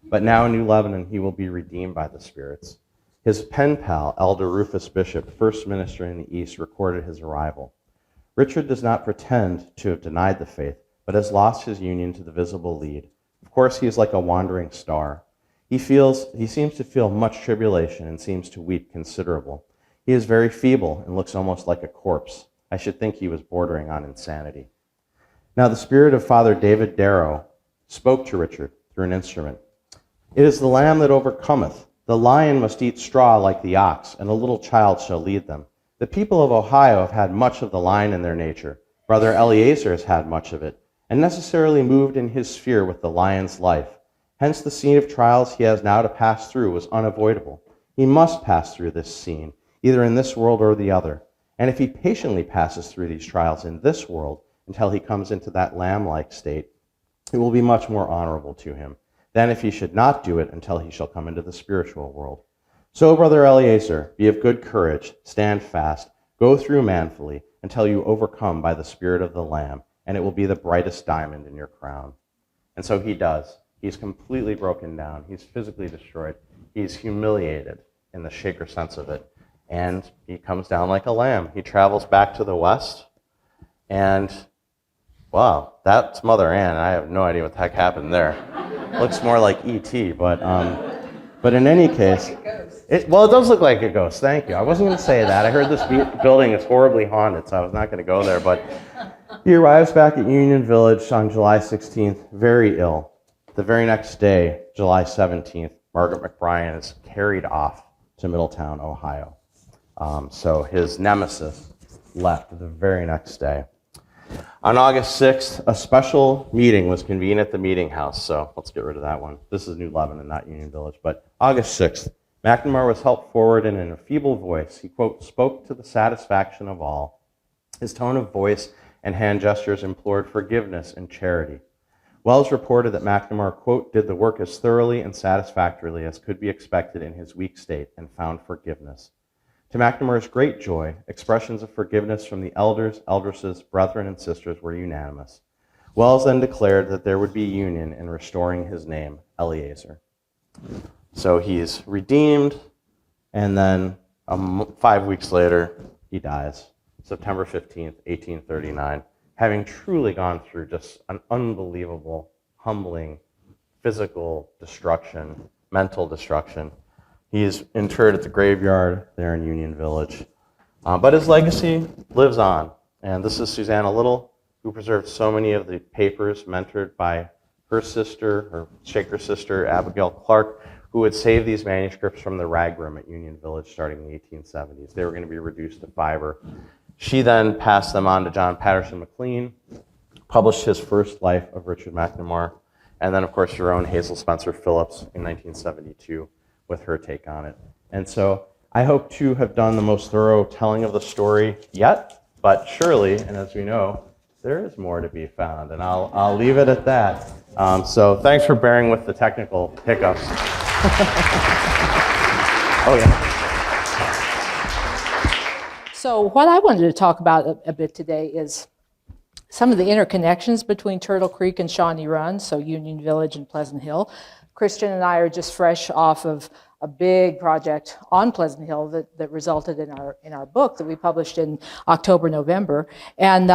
but now in New Lebanon he will be redeemed by the spirits. His pen pal, Elder Rufus Bishop, first minister in the east, recorded his arrival. Richard does not pretend to have denied the faith, but has lost his union to the visible lead. Of course, he is like a wandering star. He seems to feel much tribulation and seems to weep considerable. He is very feeble and looks almost like a corpse. I should think he was bordering on insanity. Now the spirit of Father David Darrow spoke to Richard through an instrument. It is the lamb that overcometh. The lion must eat straw like the ox, and a little child shall lead them. The people of Ohio have had much of the lion in their nature. Brother Eliezer has had much of it, and necessarily moved in his sphere with the lion's life. Hence the scene of trials he has now to pass through was unavoidable. He must pass through this scene, either in this world or the other. And if he patiently passes through these trials in this world until he comes into that lamb-like state, it will be much more honorable to him than if he should not do it until he shall come into the spiritual world. So, Brother Eliezer, be of good courage, stand fast, go through manfully until you overcome by the spirit of the Lamb, and it will be the brightest diamond in your crown. And so he does. He's completely broken down. He's physically destroyed. He's humiliated in the Shaker sense of it. And he comes down like a lamb. He travels back to the west, and wow, that's Mother Ann. I have no idea what the heck happened there. Looks more like E.T., but in any case, it does look like a ghost. Thank you. I wasn't going to say that. I heard this building is horribly haunted, so I was not going to go there. But he arrives back at Union Village on July 16th, very ill. The very next day, July 17th, Margaret McBrien is carried off to Middletown, Ohio. So his nemesis left the very next day. On August 6th, a special meeting was convened at the meeting house. So let's get rid of that one. This is New Lebanon, not Union Village. But August 6th, McNamara was helped forward and in a feeble voice. He, quote, spoke to the satisfaction of all. His tone of voice and hand gestures implored forgiveness and charity. Wells reported that McNamara, quote, did the work as thoroughly and satisfactorily as could be expected in his weak state and found forgiveness. To McNamara's great joy, expressions of forgiveness from the elders, eldresses, brethren, and sisters were unanimous. Wells then declared that there would be union in restoring his name, Eliezer. So he's redeemed, and then 5 weeks later, he dies, September 15th, 1839, having truly gone through just an unbelievable, humbling, physical destruction, mental destruction. He is interred at the graveyard there in Union Village. But his legacy lives on. And this is Susanna Little, who preserved so many of the papers mentored by her sister, her Shaker sister, Abigail Clark, who would save these manuscripts from the rag room at Union Village starting in the 1870s. They were going to be reduced to fiber. She then passed them on to John Patterson McLean, published his first life of Richard McNamara, and then, of course, your own Hazel Spencer Phillips in 1972. With her take on it. And so I hope to have done the most thorough telling of the story yet, but surely, and as we know, there is more to be found, and I'll leave it at that. So thanks for bearing with the technical hiccups. Oh yeah. So what I wanted to talk about a bit today is some of the interconnections between Turtle Creek and Shawnee Run, so Union Village and Pleasant Hill. Christian and I are just fresh off of a big project on Pleasant Hill that resulted in our book that we published in October, November. And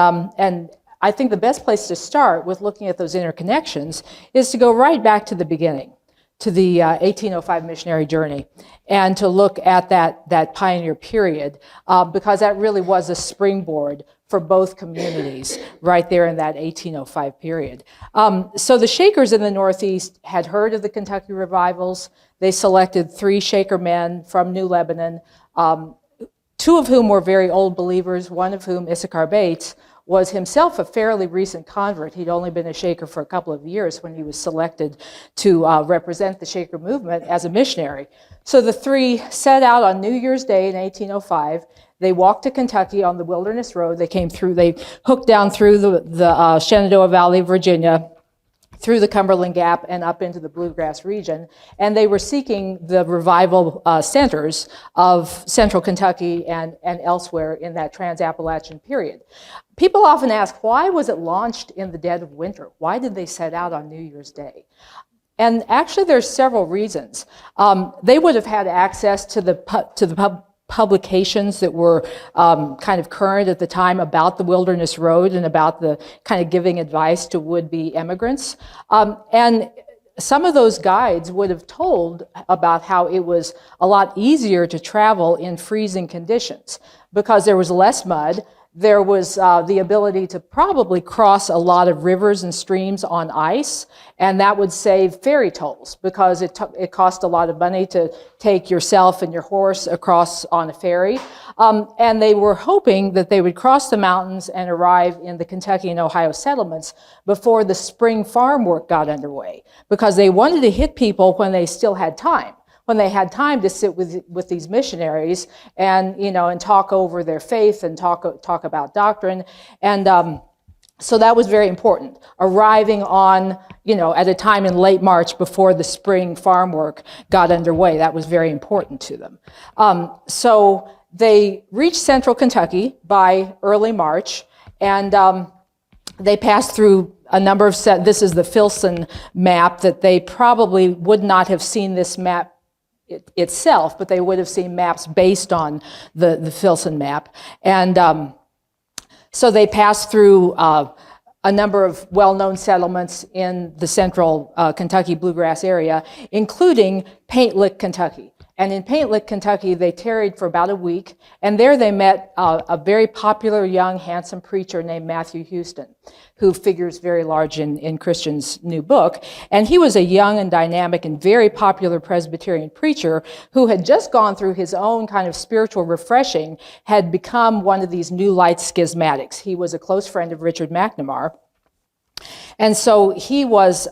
I think the best place to start with looking at those interconnections is to go right back to the beginning, to the 1805 missionary journey, and to look at that pioneer period, because that really was a springboard for both communities right there in that 1805 period. So the Shakers in the Northeast had heard of the Kentucky revivals. They selected 3 Shaker men from New Lebanon two of whom were very old believers, one of whom, Issachar Bates, was himself a fairly recent convert. He'd only been a Shaker for a couple of years when he was selected to represent the Shaker movement as a missionary. So the three set out on New Year's Day in 1805. They walked to Kentucky on the Wilderness Road. They hooked down through the Shenandoah Valley of Virginia, through the Cumberland Gap and up into the Bluegrass region. And they were seeking the revival centers of central Kentucky and elsewhere in that Trans-Appalachian period. People often ask, why was it launched in the dead of winter? Why did they set out on New Year's Day? And actually there's several reasons. They would have had access to the publications that were kind of current at the time about the Wilderness Road and about the kind of giving advice to would-be immigrants. And some of those guides would have told about how it was a lot easier to travel in freezing conditions because there was less mud. There was the ability to probably cross a lot of rivers and streams on ice, and that would save ferry tolls because it cost a lot of money to take yourself and your horse across on a ferry. And they were hoping that they would cross the mountains and arrive in the Kentucky and Ohio settlements before the spring farm work got underway, because they wanted to hit people when they still had time. When they had time to sit with these missionaries and, and talk over their faith and talk about doctrine. And so that was very important. Arriving on, at a time in late March before the spring farm work got underway, that was very important to them. So they reached central Kentucky by early March, and they passed through a number of this is the Filson map, that they probably would not have seen this map itself, but they would have seen maps based on the Filson map. And so they passed through a number of well-known settlements in the central Kentucky bluegrass area, including Paint Lick, Kentucky. And in Paint Lick, Kentucky, they tarried for about a week, and there they met a very popular young, handsome preacher named Matthew Houston, who figures very large in Christian's new book. And he was a young and dynamic and very popular Presbyterian preacher who had just gone through his own kind of spiritual refreshing, had become one of these New Light schismatics. He was a close friend of Richard McNamar. And so he was...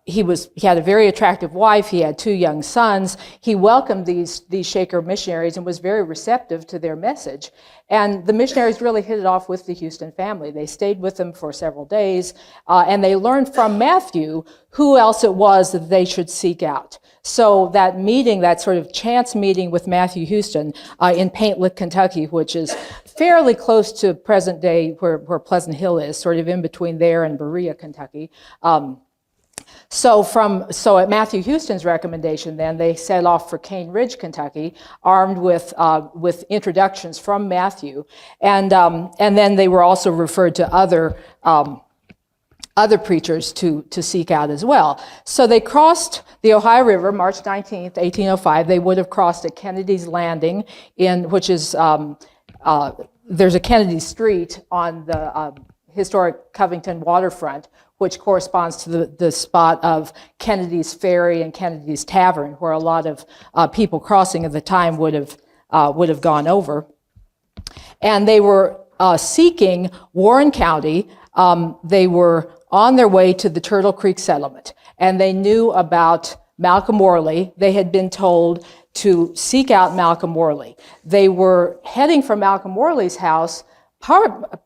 He had a very attractive wife. He had 2 young sons. He welcomed these Shaker missionaries and was very receptive to their message. And the missionaries really hit it off with the Houston family. They stayed with them for several days, and they learned from Matthew who else it was that they should seek out. So that meeting, that sort of chance meeting with Matthew Houston in Paint Lick, Kentucky, which is fairly close to present day where Pleasant Hill is, sort of in between there and Berea, Kentucky. So at Matthew Houston's recommendation, then they set off for Cane Ridge, Kentucky, armed with introductions from Matthew, and then they were also referred to other preachers to seek out as well. So they crossed the Ohio River March 19th, 1805. They would have crossed at Kennedy's Landing, which is there's a Kennedy Street on the historic Covington waterfront, which corresponds to the spot of Kennedy's Ferry and Kennedy's Tavern, where a lot of people crossing at the time would have gone over. And they were seeking Warren County. They were on their way to the Turtle Creek settlement, and they knew about Malcolm Worley. They had been told to seek out Malcolm Worley. They were heading for Malcolm Worley's house,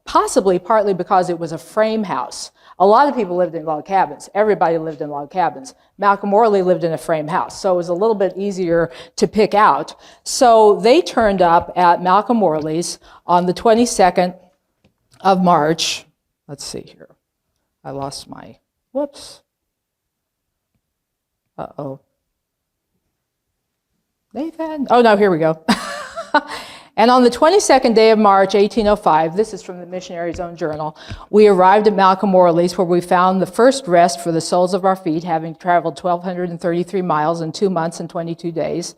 possibly partly because it was a frame house. A lot of people lived in log cabins. Everybody lived in log cabins. Malcolm Worley lived in a frame house, so it was a little bit easier to pick out. So they turned up at Malcolm Worley's on the 22nd of March. Let's see here. I lost my, whoops. Uh-oh. Nathan? Oh, no, here we go. And on the 22nd day of March, 1805, this is from the Missionary's Own Journal, we arrived at Malcolm Worley's, where we found the first rest for the soles of our feet, having traveled 1,233 miles in 2 months and 22 days.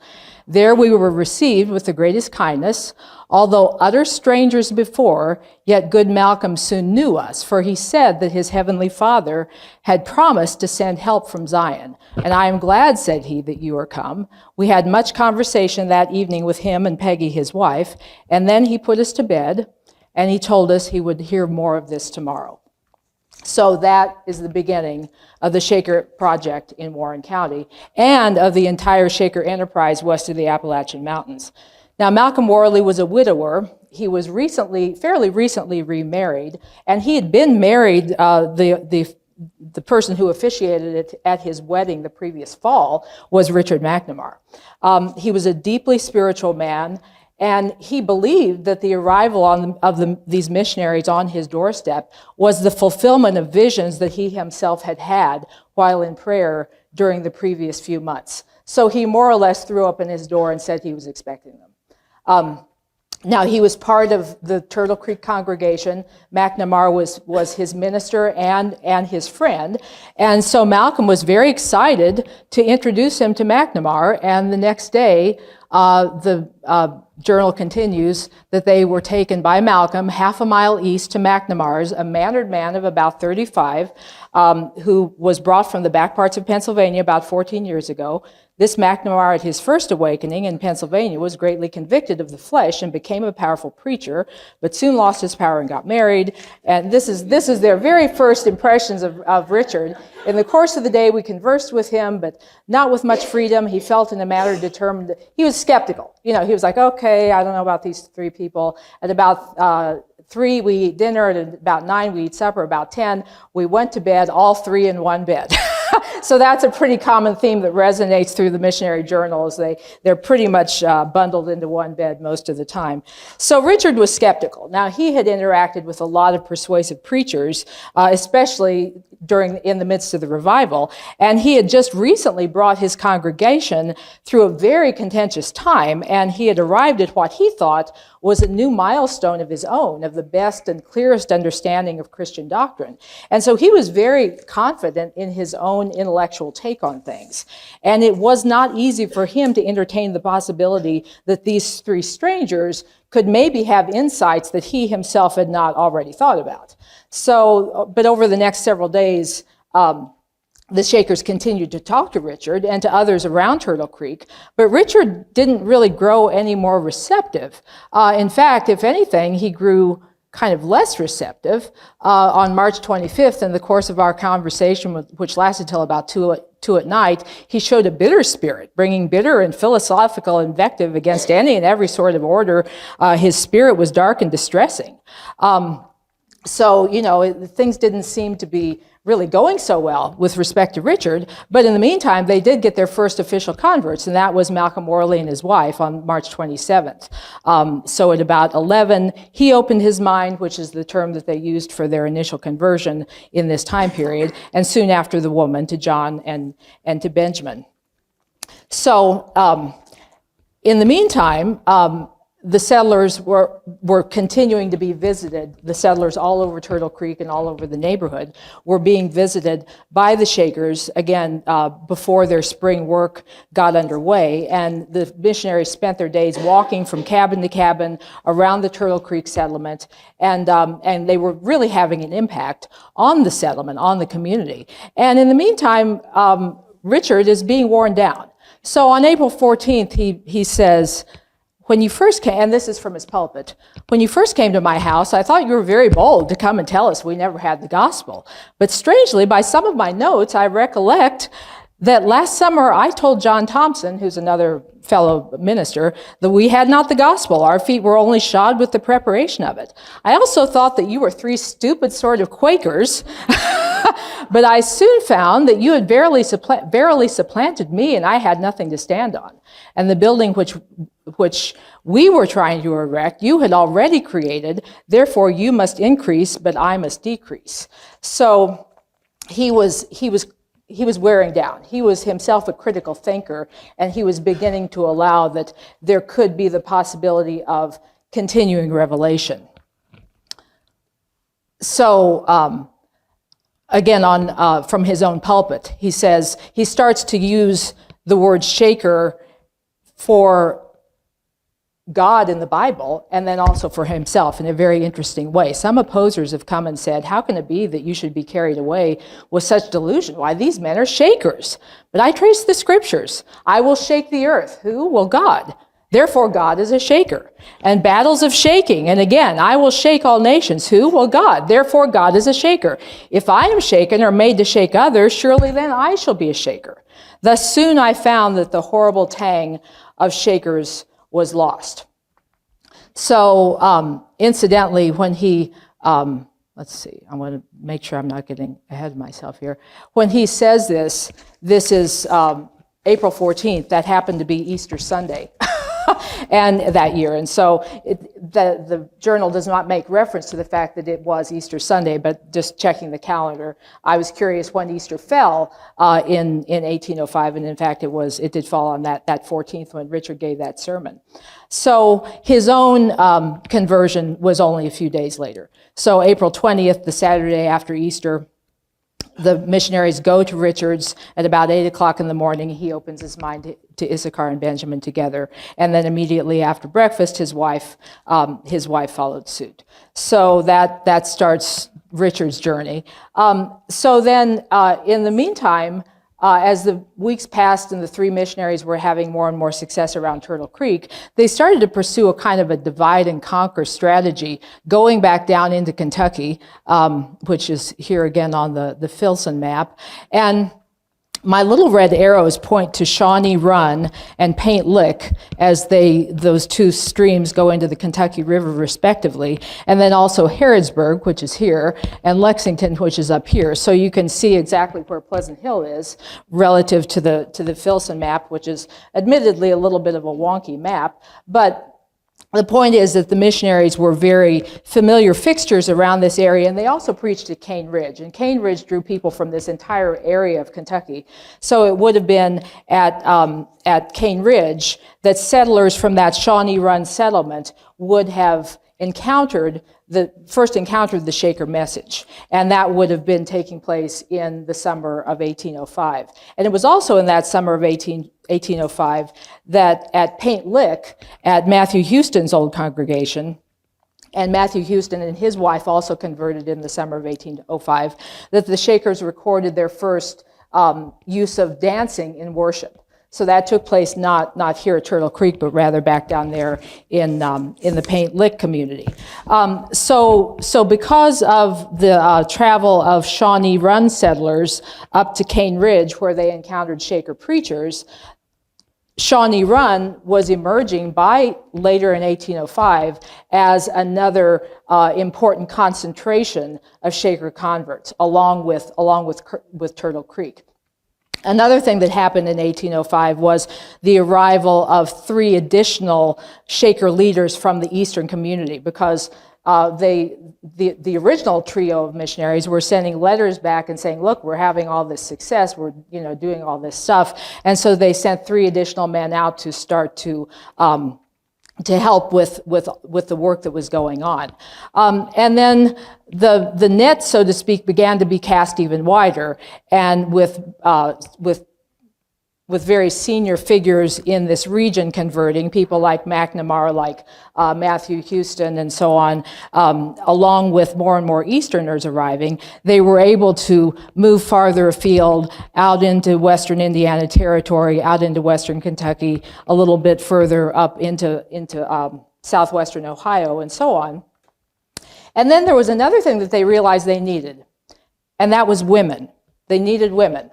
There we were received with the greatest kindness. Although utter strangers before, yet good Malcolm soon knew us, for he said that his heavenly Father had promised to send help from Zion. And I am glad, said he, that you are come. We had much conversation that evening with him and Peggy, his wife, and then he put us to bed, and he told us he would hear more of this tomorrow. So that is the beginning of the Shaker Project in Warren County and of the entire Shaker enterprise west of the Appalachian Mountains. Now, Malcolm Worley was a widower. He was fairly recently remarried, and he had been married. The person who officiated it at his wedding the previous fall was Richard McNamara. He was a deeply spiritual man, and he believed that the arrival of these missionaries on his doorstep was the fulfillment of visions that he himself had had while in prayer during the previous few months. So he more or less threw open his door and said he was expecting them. Now, he was part of the Turtle Creek congregation. McNamara was his minister and his friend. And so Malcolm was very excited to introduce him to McNamara. And the next day, the journal continues that they were taken by Malcolm half a mile east to McNamara's, a mannered man of about 35, who was brought from the back parts of Pennsylvania about 14 years ago. This McNamara, at his first awakening in Pennsylvania, was greatly convicted of the flesh and became a powerful preacher, but soon lost his power and got married. And this is their very first impressions of Richard. In the course of the day, we conversed with him, but not with much freedom. He felt in a manner determined. He was skeptical. He was like, okay, I don't know about these three people. At about 3, we eat dinner. At about 9, we eat supper. About 10, we went to bed, all three in one bed. So that's a pretty common theme that resonates through the missionary journals. They're pretty much bundled into one bed most of the time. So Richard was skeptical. Now, he had interacted with a lot of persuasive preachers, especially in the midst of the revival, and he had just recently brought his congregation through a very contentious time, and he had arrived at what he thought was a new milestone of his own, of the best and clearest understanding of Christian doctrine. And so he was very confident in his own intellectual take on things. And it was not easy for him to entertain the possibility that these three strangers could maybe have insights that he himself had not already thought about. So, but over the next several days, the Shakers continued to talk to Richard and to others around Turtle Creek, but Richard didn't really grow any more receptive. In fact, if anything, he grew kind of less receptive. On March 25th, in the course of our conversation, which lasted till about 2 at night, he showed a bitter spirit, bringing bitter and philosophical invective against any and every sort of order. His spirit was dark and distressing. So, things didn't seem to be really going so well with respect to Richard, but in the meantime, they did get their first official converts, and that was Malcolm Worley and his wife on March 27th. So at about 11, he opened his mind, which is the term that they used for their initial conversion in this time period, and soon after the woman, to John and to Benjamin. So in the meantime, the settlers were continuing to be visited. The settlers all over Turtle Creek and all over the neighborhood were being visited by the Shakers, again, before their spring work got underway. And the missionaries spent their days walking from cabin to cabin around the Turtle Creek settlement. And they were really having an impact on the settlement, on the community. And in the meantime, Richard is being worn down. So on April 14th, he says, when you first came, and this is from his pulpit, when you first came to my house, I thought you were very bold to come and tell us we never had the gospel. But strangely, by some of my notes, I recollect that last summer I told John Thompson, who's another fellow minister, that we had not the gospel. Our feet were only shod with the preparation of it. I also thought that you were three stupid sort of Quakers, but I soon found that you had barely supplanted me, and I had nothing to stand on. And the building which we were trying to erect, you had already created, therefore you must increase, but I must decrease. So he was wearing down. He was himself a critical thinker, and he was beginning to allow that there could be the possibility of continuing revelation. So again, from his own pulpit, he says, he starts to use the word shaker for God in the Bible, and then also for himself in a very interesting way. Some opposers have come and said, how can it be that you should be carried away with such delusion? Why, these men are shakers. But I trace the scriptures. I will shake the earth. Who? Well, God. Therefore, God is a shaker. And battles of shaking. And again, I will shake all nations. Who? Well, God. Therefore, God is a shaker. If I am shaken or made to shake others, surely then I shall be a shaker. Thus soon I found that the horrible tang of shakers was lost. So, incidentally, when he, let's see, I want to make sure I'm not getting ahead of myself here. When he says this, this is April 14th. That happened to be Easter Sunday. And that year. And so the journal does not make reference to the fact that it was Easter Sunday, but just checking the calendar, I was curious when Easter fell in 1805, and in fact it did fall on that 14th when Richard gave that sermon. So his own conversion was only a few days later. So April 20th, the Saturday after Easter, the missionaries go to Richard's at about 8 o'clock in the morning. He opens his mind to Issachar and Benjamin together. And then immediately after breakfast, his wife followed suit. So that starts Richard's journey. So then in the meantime, as the weeks passed and the three missionaries were having more and more success around Turtle Creek, they started to pursue a kind of a divide and conquer strategy, going back down into Kentucky, which is here again on the Filson map. And my little red arrows point to Shawnee Run and Paint Lick as those two streams go into the Kentucky River respectively, and then also Harrodsburg, which is here, and Lexington, which is up here. So you can see exactly where Pleasant Hill is relative to the Filson map, which is admittedly a little bit of a wonky map, but the point is that the missionaries were very familiar fixtures around this area, and they also preached at Cane Ridge. And Cane Ridge drew people from this entire area of Kentucky. So it would have been at Cane Ridge that settlers from that Shawnee Run settlement would have first encountered the Shaker message. And that would have been taking place in the summer of 1805. And it was also in that summer of 1805 that at Paint Lick, at Matthew Houston's old congregation, and Matthew Houston and his wife also converted in the summer of 1805, that the Shakers recorded their first use of dancing in worship. So that took place not here at Turtle Creek, but rather back down there in the Paint Lick community. So because of the travel of Shawnee Run settlers up to Cane Ridge, where they encountered Shaker preachers, Shawnee Run was emerging by later in 1805 as another important concentration of Shaker converts, along with Turtle Creek. Another thing that happened in 1805 was the arrival of 3 additional Shaker leaders from the Eastern community, because the original trio of missionaries were sending letters back and saying, look, we're having all this success, we're doing all this stuff. And so they sent 3 additional men out to start to help with the work that was going on. And then the net, so to speak, began to be cast even wider, and with very senior figures in this region converting, people like McNamara, like Matthew Houston, and so on, along with more and more Easterners arriving, they were able to move farther afield, out into western Indiana Territory, out into western Kentucky, a little bit further up into southwestern Ohio, and so on. And then there was another thing that they realized they needed, and that was women. They needed women.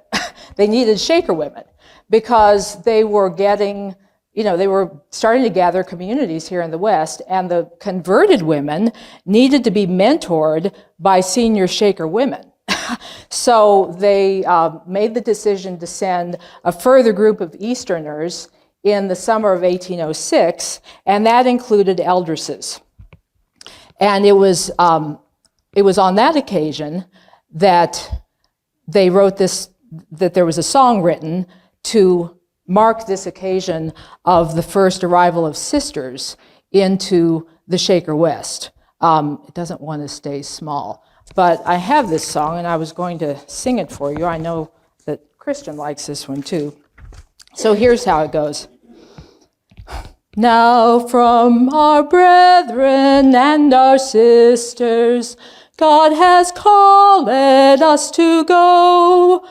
They needed Shaker women, because they were they were starting to gather communities here in the West, and the converted women needed to be mentored by senior Shaker women. So they made the decision to send a further group of Easterners in the summer of 1806, and that included eldresses. And it was on that occasion that they wrote that there was a song written to mark this occasion of the first arrival of sisters into the Shaker West. It doesn't want to stay small, but I have this song, and I was going to sing it for you. I know that Christian likes this one too. So here's how it goes. Now from our brethren and our sisters, God has called us to go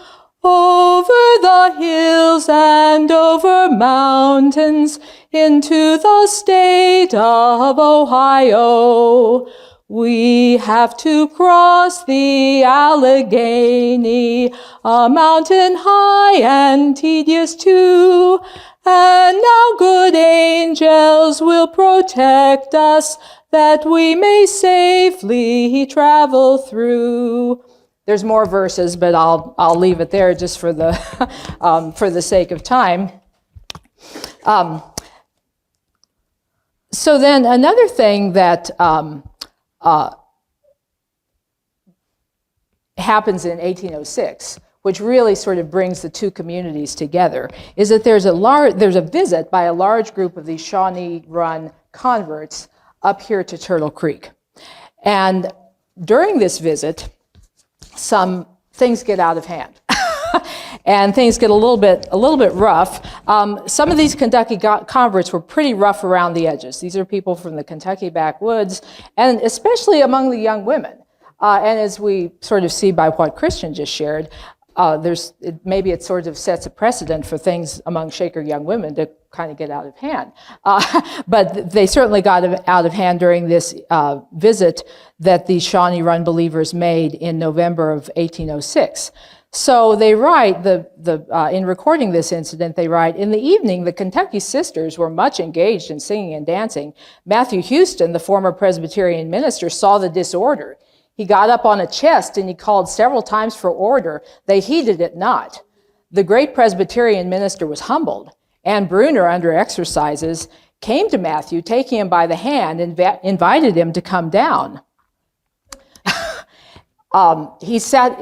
over the hills and over mountains into the state of Ohio. We have to cross the Allegheny, a mountain high and tedious too. And now good angels will protect us, that we may safely travel through. There's more verses, but I'll leave it there just for the for the sake of time. So then another thing that happens in 1806, which really sort of brings the two communities together, is that there's a visit by a large group of these Shawnee Run converts up here to Turtle Creek. And during this visit, some things get out of hand. And things get a little bit rough. Some of these Kentucky converts were pretty rough around the edges. These are people from the Kentucky backwoods, and especially among the young women. And as we sort of see by what Christian just shared, maybe it sort of sets a precedent for things among Shaker young women to kind of get out of hand. But they certainly got out of hand during this visit that the Shawnee Run believers made in November of 1806. So they write, in recording this incident, they write, in the evening, the Kentucky sisters were much engaged in singing and dancing. Matthew Houston, the former Presbyterian minister, saw the disorder. He got up on a chest and he called several times for order. They heeded it not. The great Presbyterian minister was humbled. Ann Bruner, under exercises, came to Matthew, taking him by the hand, and invited him to come down. He sat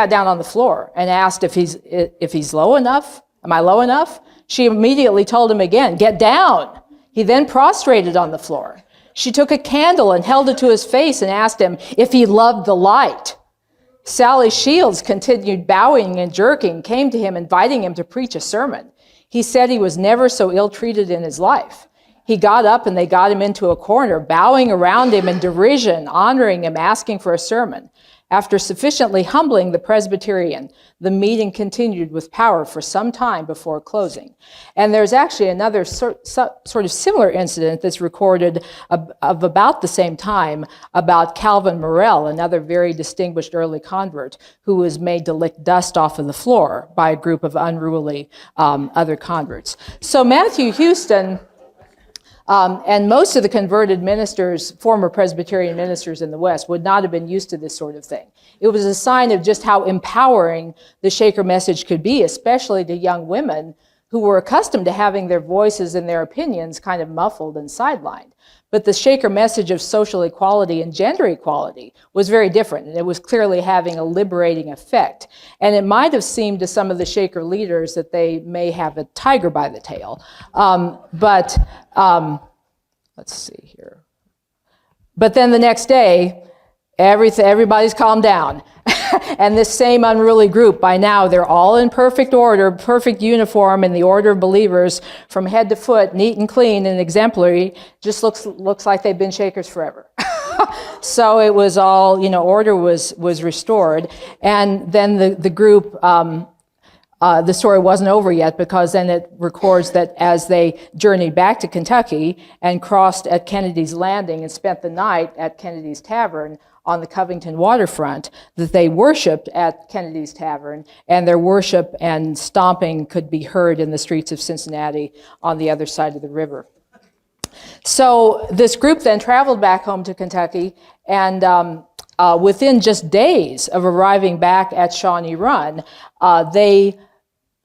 down on the floor and asked if he's low enough. Am I low enough? She immediately told him again, get down. He then prostrated on the floor. She took a candle and held it to his face and asked him if he loved the light. Sally Shields continued bowing and jerking, came to him, inviting him to preach a sermon. He said he was never so ill-treated in his life. He got up and they got him into a corner, bowing around him in derision, honoring him, asking for a sermon. After sufficiently humbling the Presbyterian, the meeting continued with power for some time before closing. And there's actually another sort of similar incident that's recorded of about the same time about Calvin Morell, another very distinguished early convert who was made to lick dust off of the floor by a group of unruly other converts. So Matthew Houston and most of the converted ministers, former Presbyterian ministers in the West, would not have been used to this sort of thing. It was a sign of just how empowering the Shaker message could be, especially to young women who were accustomed to having their voices and their opinions kind of muffled and sidelined. But the Shaker message of social equality and gender equality was very different, and it was clearly having a liberating effect. And it might have seemed to some of the Shaker leaders that they may have a tiger by the tail. Let's see here. But then the next day, everybody's calmed down. And this same unruly group, by now, they're all in perfect order, perfect uniform in the order of believers, from head to foot, neat and clean and exemplary. Just looks like they've been Shakers forever. So it was all, order was restored. And then the group, the story wasn't over yet, because then it records that as they journeyed back to Kentucky and crossed at Kennedy's Landing and spent the night at Kennedy's Tavern on the Covington waterfront, that they worshiped at Kennedy's Tavern, and their worship and stomping could be heard in the streets of Cincinnati on the other side of the river. So this group then traveled back home to Kentucky, and within just days of arriving back at Shawnee Run, they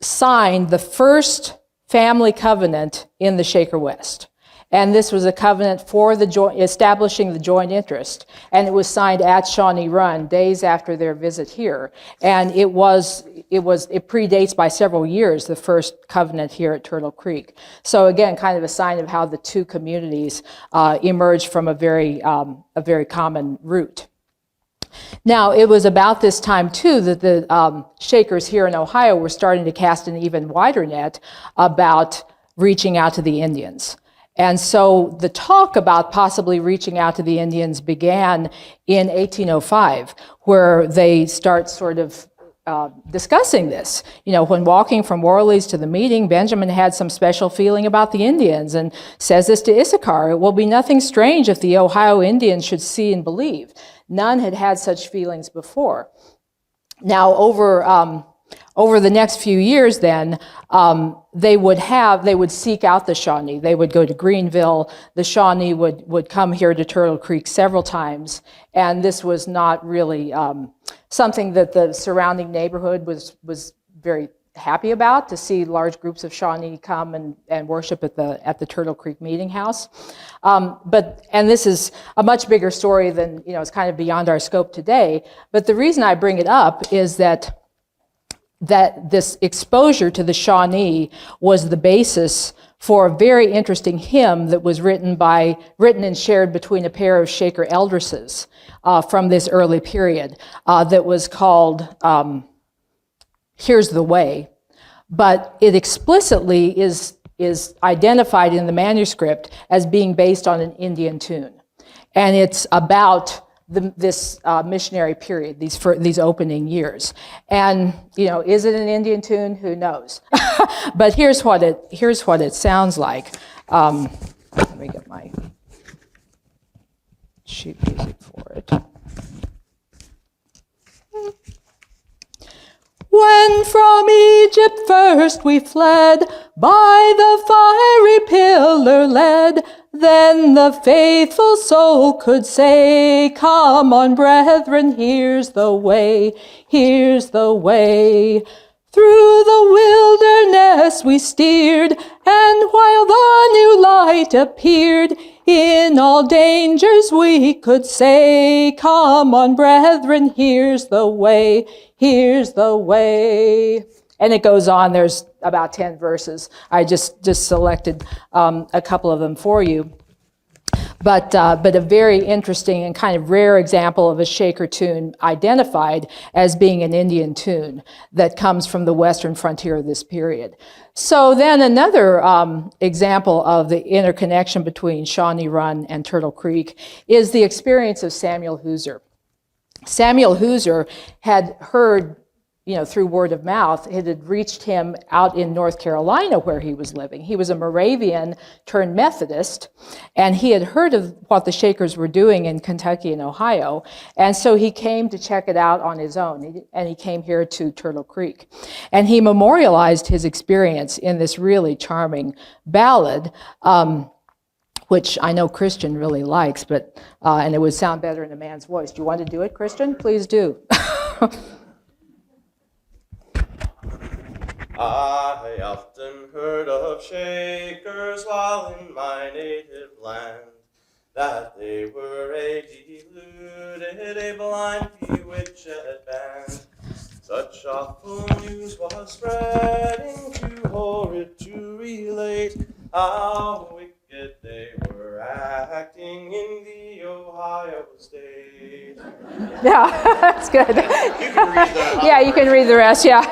signed the first family covenant in the Shaker West. And this was a covenant for establishing the joint interest. And it was signed at Shawnee Run days after their visit here. And it predates by several years the first covenant here at Turtle Creek. So again, kind of a sign of how the two communities emerged from a very common root. Now, it was about this time, too, that the Shakers here in Ohio were starting to cast an even wider net about reaching out to the Indians. And so the talk about possibly reaching out to the Indians began in 1805, where they start sort of discussing this. You know, when walking from Worley's to the meeting, Benjamin had some special feeling about the Indians and says this to Issachar: "It will be nothing strange if the Ohio Indians should see and believe." None had had such feelings before. Now, over the next few years, then, they would seek out the Shawnee. They would go to Greenville. The Shawnee would come here to Turtle Creek several times, and this was not really something that the surrounding neighborhood was very happy about, to see large groups of Shawnee come and worship at the Turtle Creek Meeting House. And this is a much bigger story than, it's kind of beyond our scope today. But the reason I bring it up is that this exposure to the Shawnee was the basis for a very interesting hymn that was written and shared between a pair of Shaker eldresses from this early period that was called "Here's the Way," but it explicitly is identified in the manuscript as being based on an Indian tune, and it's about this missionary period, these opening years. And is it an Indian tune? Who knows? But here's what it sounds like. Let me get my sheet music for it. When from Egypt first we fled, by the fiery pillar led, then the faithful soul could say, "Come on, brethren, here's the way, here's the way." Through the wilderness we steered, and while the new light appeared, in all dangers we could say, "Come on, brethren, here's the way, here's the way." And it goes on. There's about 10 verses. I just selected a couple of them for you. But a very interesting and kind of rare example of a Shaker tune identified as being an Indian tune that comes from the western frontier of this period. So then another example of the interconnection between Shawnee Run and Turtle Creek is the experience of Samuel Hooser. Samuel Hooser had heard, through word of mouth, it had reached him out in North Carolina where he was living. He was a Moravian turned Methodist, and he had heard of what the Shakers were doing in Kentucky and Ohio, and so he came to check it out on his own, and he came here to Turtle Creek. And he memorialized his experience in this really charming ballad, which I know Christian really likes, but and it would sound better in a man's voice. Do you want to do it, Christian? Please do. I often heard of Shakers while in my native land, that they were a deluded, a blind, bewitched band. Such awful news was spreading, too horrid to relate, how wicked they were acting in the Ohio state. Yeah, that's good. You can read that. Yeah, you can read the rest, yeah.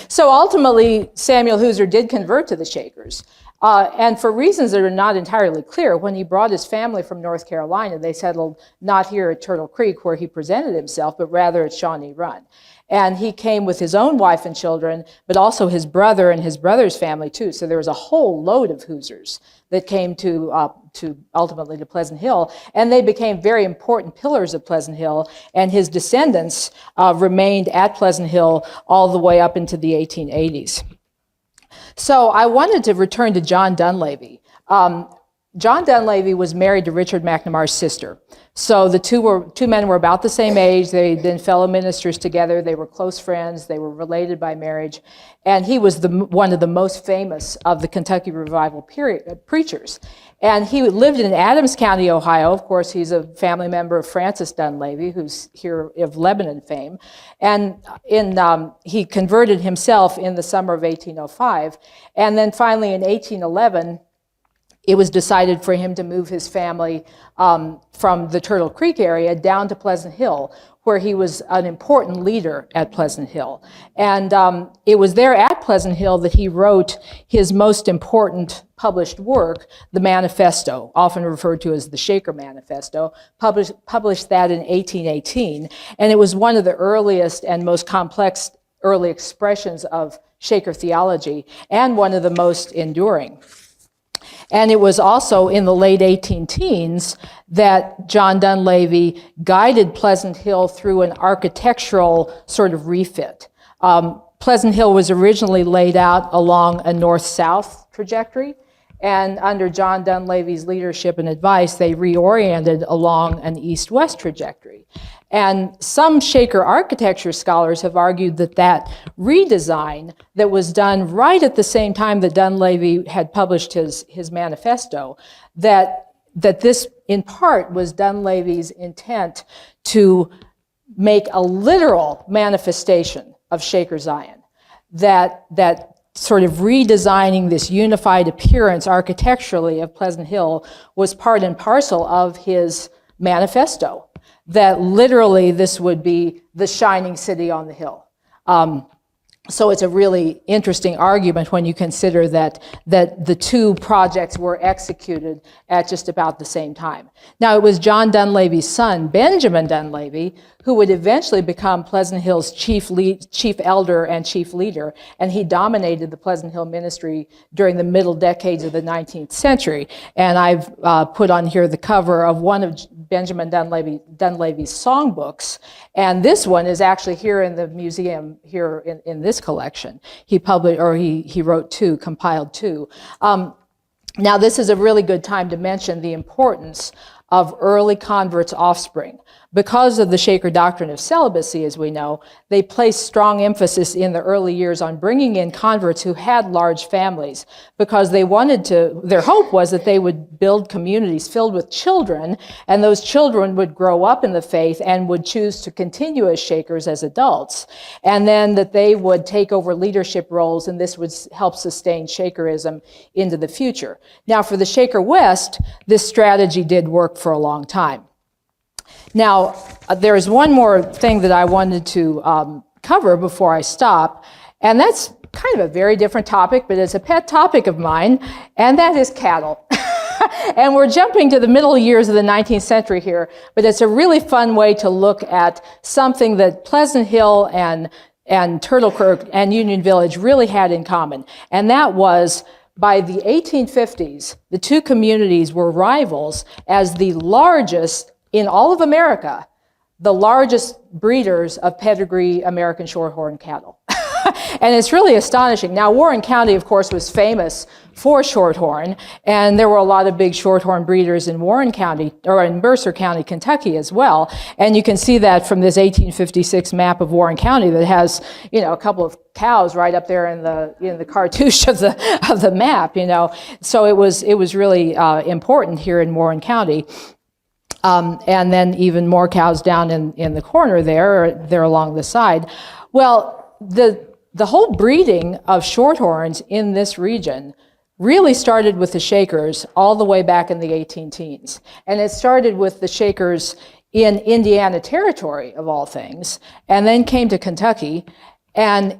So ultimately, Samuel Hooser did convert to the Shakers. And for reasons that are not entirely clear, when he brought his family from North Carolina, they settled not here at Turtle Creek where he presented himself, but rather at Shawnee Run. And he came with his own wife and children, but also his brother and his brother's family too. So there was a whole load of Hoosers that came to ultimately to Pleasant Hill, and they became very important pillars of Pleasant Hill, and his descendants remained at Pleasant Hill all the way up into the 1880s. So I wanted to return to John Dunleavy. John Dunleavy was married to Richard McNamar's sister. So the two men were about the same age. They'd been fellow ministers together. They were close friends. They were related by marriage. And he was one of the most famous of the Kentucky Revival preachers. And he lived in Adams County, Ohio. Of course, he's a family member of Francis Dunleavy, who's here of Lebanon fame. And he converted himself in the summer of 1805. And then finally in 1811, it was decided for him to move his family from the Turtle Creek area down to Pleasant Hill, where he was an important leader at Pleasant Hill. And it was there at Pleasant Hill that he wrote his most important published work, the Manifesto, often referred to as the Shaker Manifesto, published that in 1818. And it was one of the earliest and most complex early expressions of Shaker theology, and one of the most enduring. And it was also in the late 18-teens that John Dunleavy guided Pleasant Hill through an architectural sort of refit. Pleasant Hill was originally laid out along a north-south trajectory, and under John Dunleavy's leadership and advice, they reoriented along an east-west trajectory. And some Shaker architecture scholars have argued that that redesign that was done right at the same time that Dunleavy had published his manifesto, that this in part was Dunleavy's intent to make a literal manifestation of Shaker Zion, that sort of redesigning this unified appearance architecturally of Pleasant Hill was part and parcel of his manifesto, that literally this would be the shining city on the hill. So it's a really interesting argument when you consider that the two projects were executed at just about the same time. Now, it was John Dunleavy's son, Benjamin Dunleavy, who would eventually become Pleasant Hill's chief elder and chief leader, and he dominated the Pleasant Hill ministry during the middle decades of the 19th century. And I've put on here the cover of one of Benjamin Dunleavy's songbooks, and this one is actually here in the museum here in this collection. He wrote two, compiled two. Now, this is a really good time to mention the importance of early converts' offspring. Because of the Shaker doctrine of celibacy, as we know, they placed strong emphasis in the early years on bringing in converts who had large families, because they wanted to, their hope was that they would build communities filled with children, and those children would grow up in the faith and would choose to continue as Shakers as adults, and then that they would take over leadership roles, and this would help sustain Shakerism into the future. Now, for the Shaker West, this strategy did work for a long time. Now, there is one more thing that I wanted to cover before I stop, and that's kind of a very different topic, but it's a pet topic of mine, and that is cattle. And we're jumping to the middle years of the 19th century here, but it's a really fun way to look at something that Pleasant Hill and Turtle Creek and Union Village really had in common, and that was by the 1850s, the two communities were rivals as the largest in all of America, the largest breeders of pedigree American Shorthorn cattle. And it's really astonishing. Now, Warren County, of course, was famous for Shorthorn, and there were a lot of big Shorthorn breeders in Warren County, or in Mercer County, Kentucky as well. And you can see that from this 1856 map of Warren County that has, you know, a couple of cows right up there in the cartouche of the map, you know. So it was really important here in Warren County. And then even more cows down in the corner there along the side. Well, the whole breeding of Shorthorns in this region really started with the Shakers all the way back in the 18-teens. And it started with the Shakers in Indiana Territory, of all things, and then came to Kentucky. And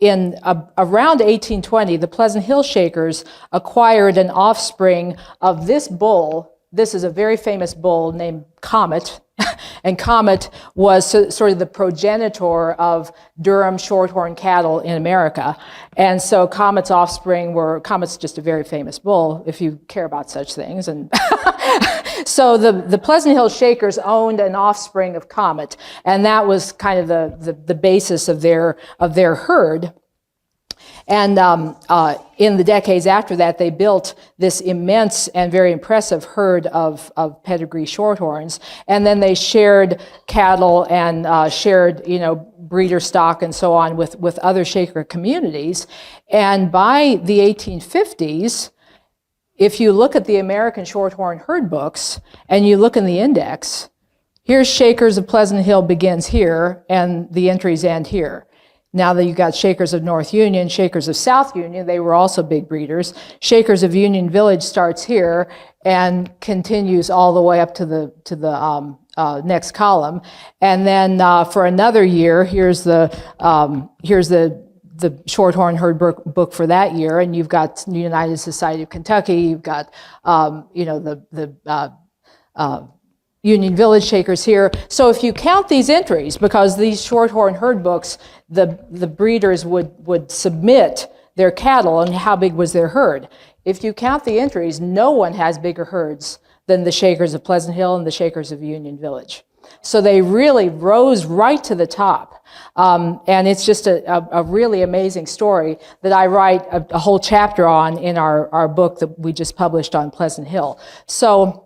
in around 1820, the Pleasant Hill Shakers acquired an offspring of this bull. This is a very famous bull named Comet, and Comet was sort of the progenitor of Durham Shorthorn cattle in America. And so Comet's offspring Comet's just a very famous bull, if you care about such things. And so the Pleasant Hill Shakers owned an offspring of Comet, and that was kind of the basis of their herd. And in the decades after that, they built this immense and very impressive herd of pedigree Shorthorns. And then they shared cattle and shared, breeder stock and so on with other Shaker communities. And by the 1850s, if you look at the American Shorthorn herd books and you look in the index, here's Shakers of Pleasant Hill begins here, and the entries end here. Now that you've got Shakers of North Union, Shakers of South Union, they were also big breeders. Shakers of Union Village starts here and continues all the way up to the next column. And then for another year, here's the Shorthorn Herd book for that year, and you've got United Society of Kentucky, you've got Union Village Shakers here. So if you count these entries, because these Shorthorn Herd books, the breeders would submit their cattle and how big was their herd. If you count the entries, no one has bigger herds than the Shakers of Pleasant Hill and the Shakers of Union Village. So they really rose right to the top. And it's just a really amazing story that I write a whole chapter on in our book that we just published on Pleasant Hill. So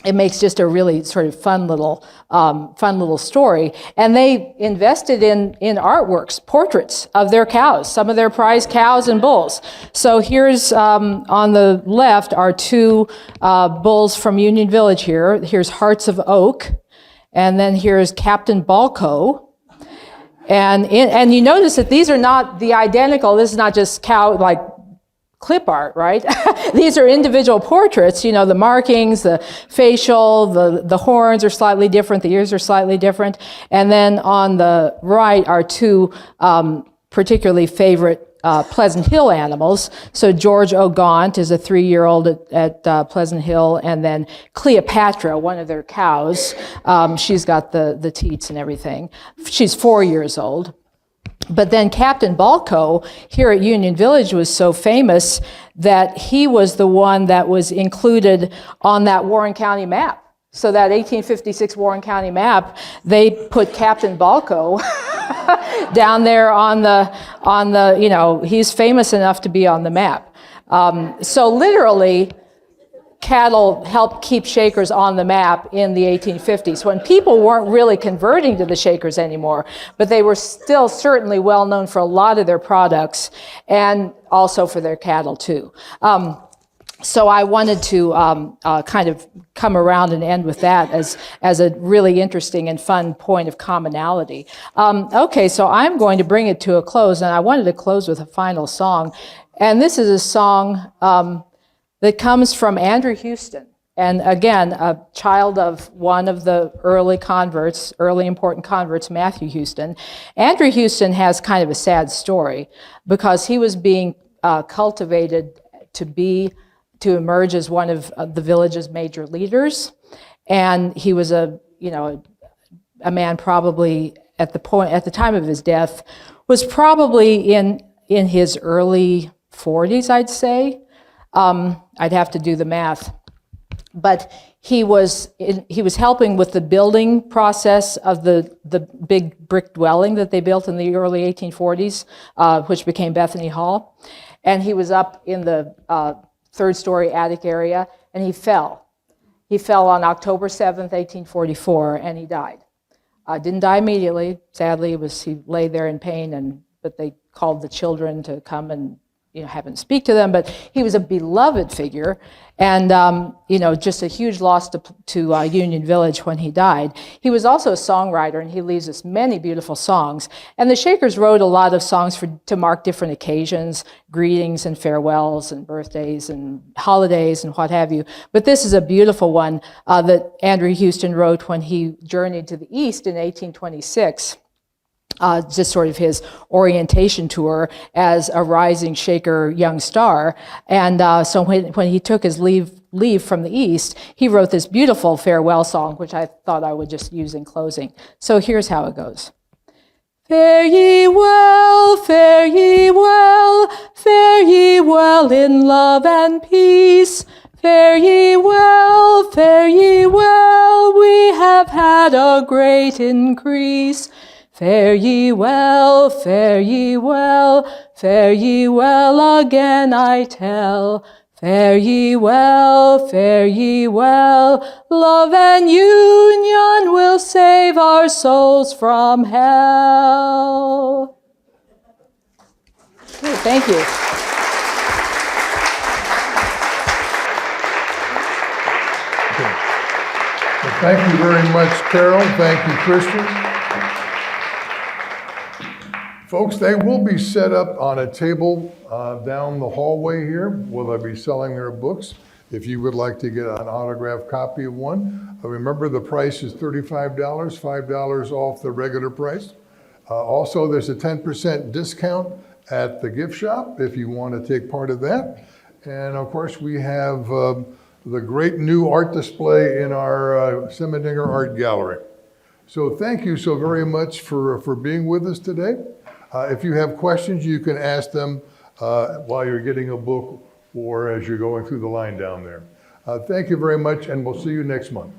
it makes just a really sort of fun little story. And they invested in artworks, portraits of their cows, some of their prized cows and bulls. So here's on the left are two bulls from Union Village here. Here's Hearts of Oak, and then here's Captain Balco. And you notice that these are not the identical. This is not just cow like clip art, right? These are individual portraits, you know, the markings, the facial, the horns are slightly different, the ears are slightly different. And then on the right are two particularly favorite Pleasant Hill animals. So George O'Gaunt is a 3-year-old at Pleasant Hill, and then Cleopatra, one of their cows, she's got the teats and everything. She's 4 years old. But then Captain Balco here at Union Village was so famous that he was the one that was included on that Warren County map. So that 1856 Warren County map, they put Captain Balco down there on the, you know, he's famous enough to be on the map. So literally, cattle helped keep Shakers on the map in the 1850s, when people weren't really converting to the Shakers anymore, but they were still certainly well known for a lot of their products and also for their cattle too. So I wanted to kind of come around and end with that as a really interesting and fun point of commonality. Okay, so I'm going to bring it to a close, and I wanted to close with a final song. And this is a song that comes from Andrew Houston. And again, a child of one of the early important converts, Matthew Houston. Andrew Houston has kind of a sad story because he was being cultivated to emerge as one of the village's major leaders. And he was a man probably at the time of his death was probably in his early 40s, I'd say. I'd have to do the math, but he was helping with the building process of the big brick dwelling that they built in the early 1840s, which became Bethany Hall, and he was up in the third-story attic area, and he fell. He fell on October 7th, 1844, and he died. Didn't die immediately. Sadly, he lay there in pain, but they called the children to come and have him speak to them, but he was a beloved figure, and just a huge loss to Union Village when he died. He was also a songwriter, and he leaves us many beautiful songs. And the Shakers wrote a lot of songs to mark different occasions, greetings and farewells and birthdays and holidays and what have you. But this is a beautiful one that Andrew Houston wrote when he journeyed to the East in 1826. Just sort of his orientation tour as a rising Shaker young star. And so when he took his leave from the East, he wrote this beautiful farewell song, which I thought I would just use in closing. So here's how it goes. Fare ye well, fare ye well, fare ye well in love and peace. Fare ye well, fare ye well, we have had a great increase. Fare ye well, fare ye well, fare ye well again, I tell. Fare ye well, love and union will save our souls from hell. Okay, thank you. Well, thank you very much, Carol. Thank you, Christian. Folks, they will be set up on a table down the hallway here where they'll be selling their books. if you would like to get an autographed copy of one. Remember, the price is $35, $5 off the regular price. Also, there's a 10% discount at the gift shop if you want to take part of that. And of course, we have the great new art display in our Semidinger Art Gallery. So thank you so very much for being with us today. If you have questions, you can ask them while you're getting a book or as you're going through the line down there. Thank you very much, and we'll see you next month.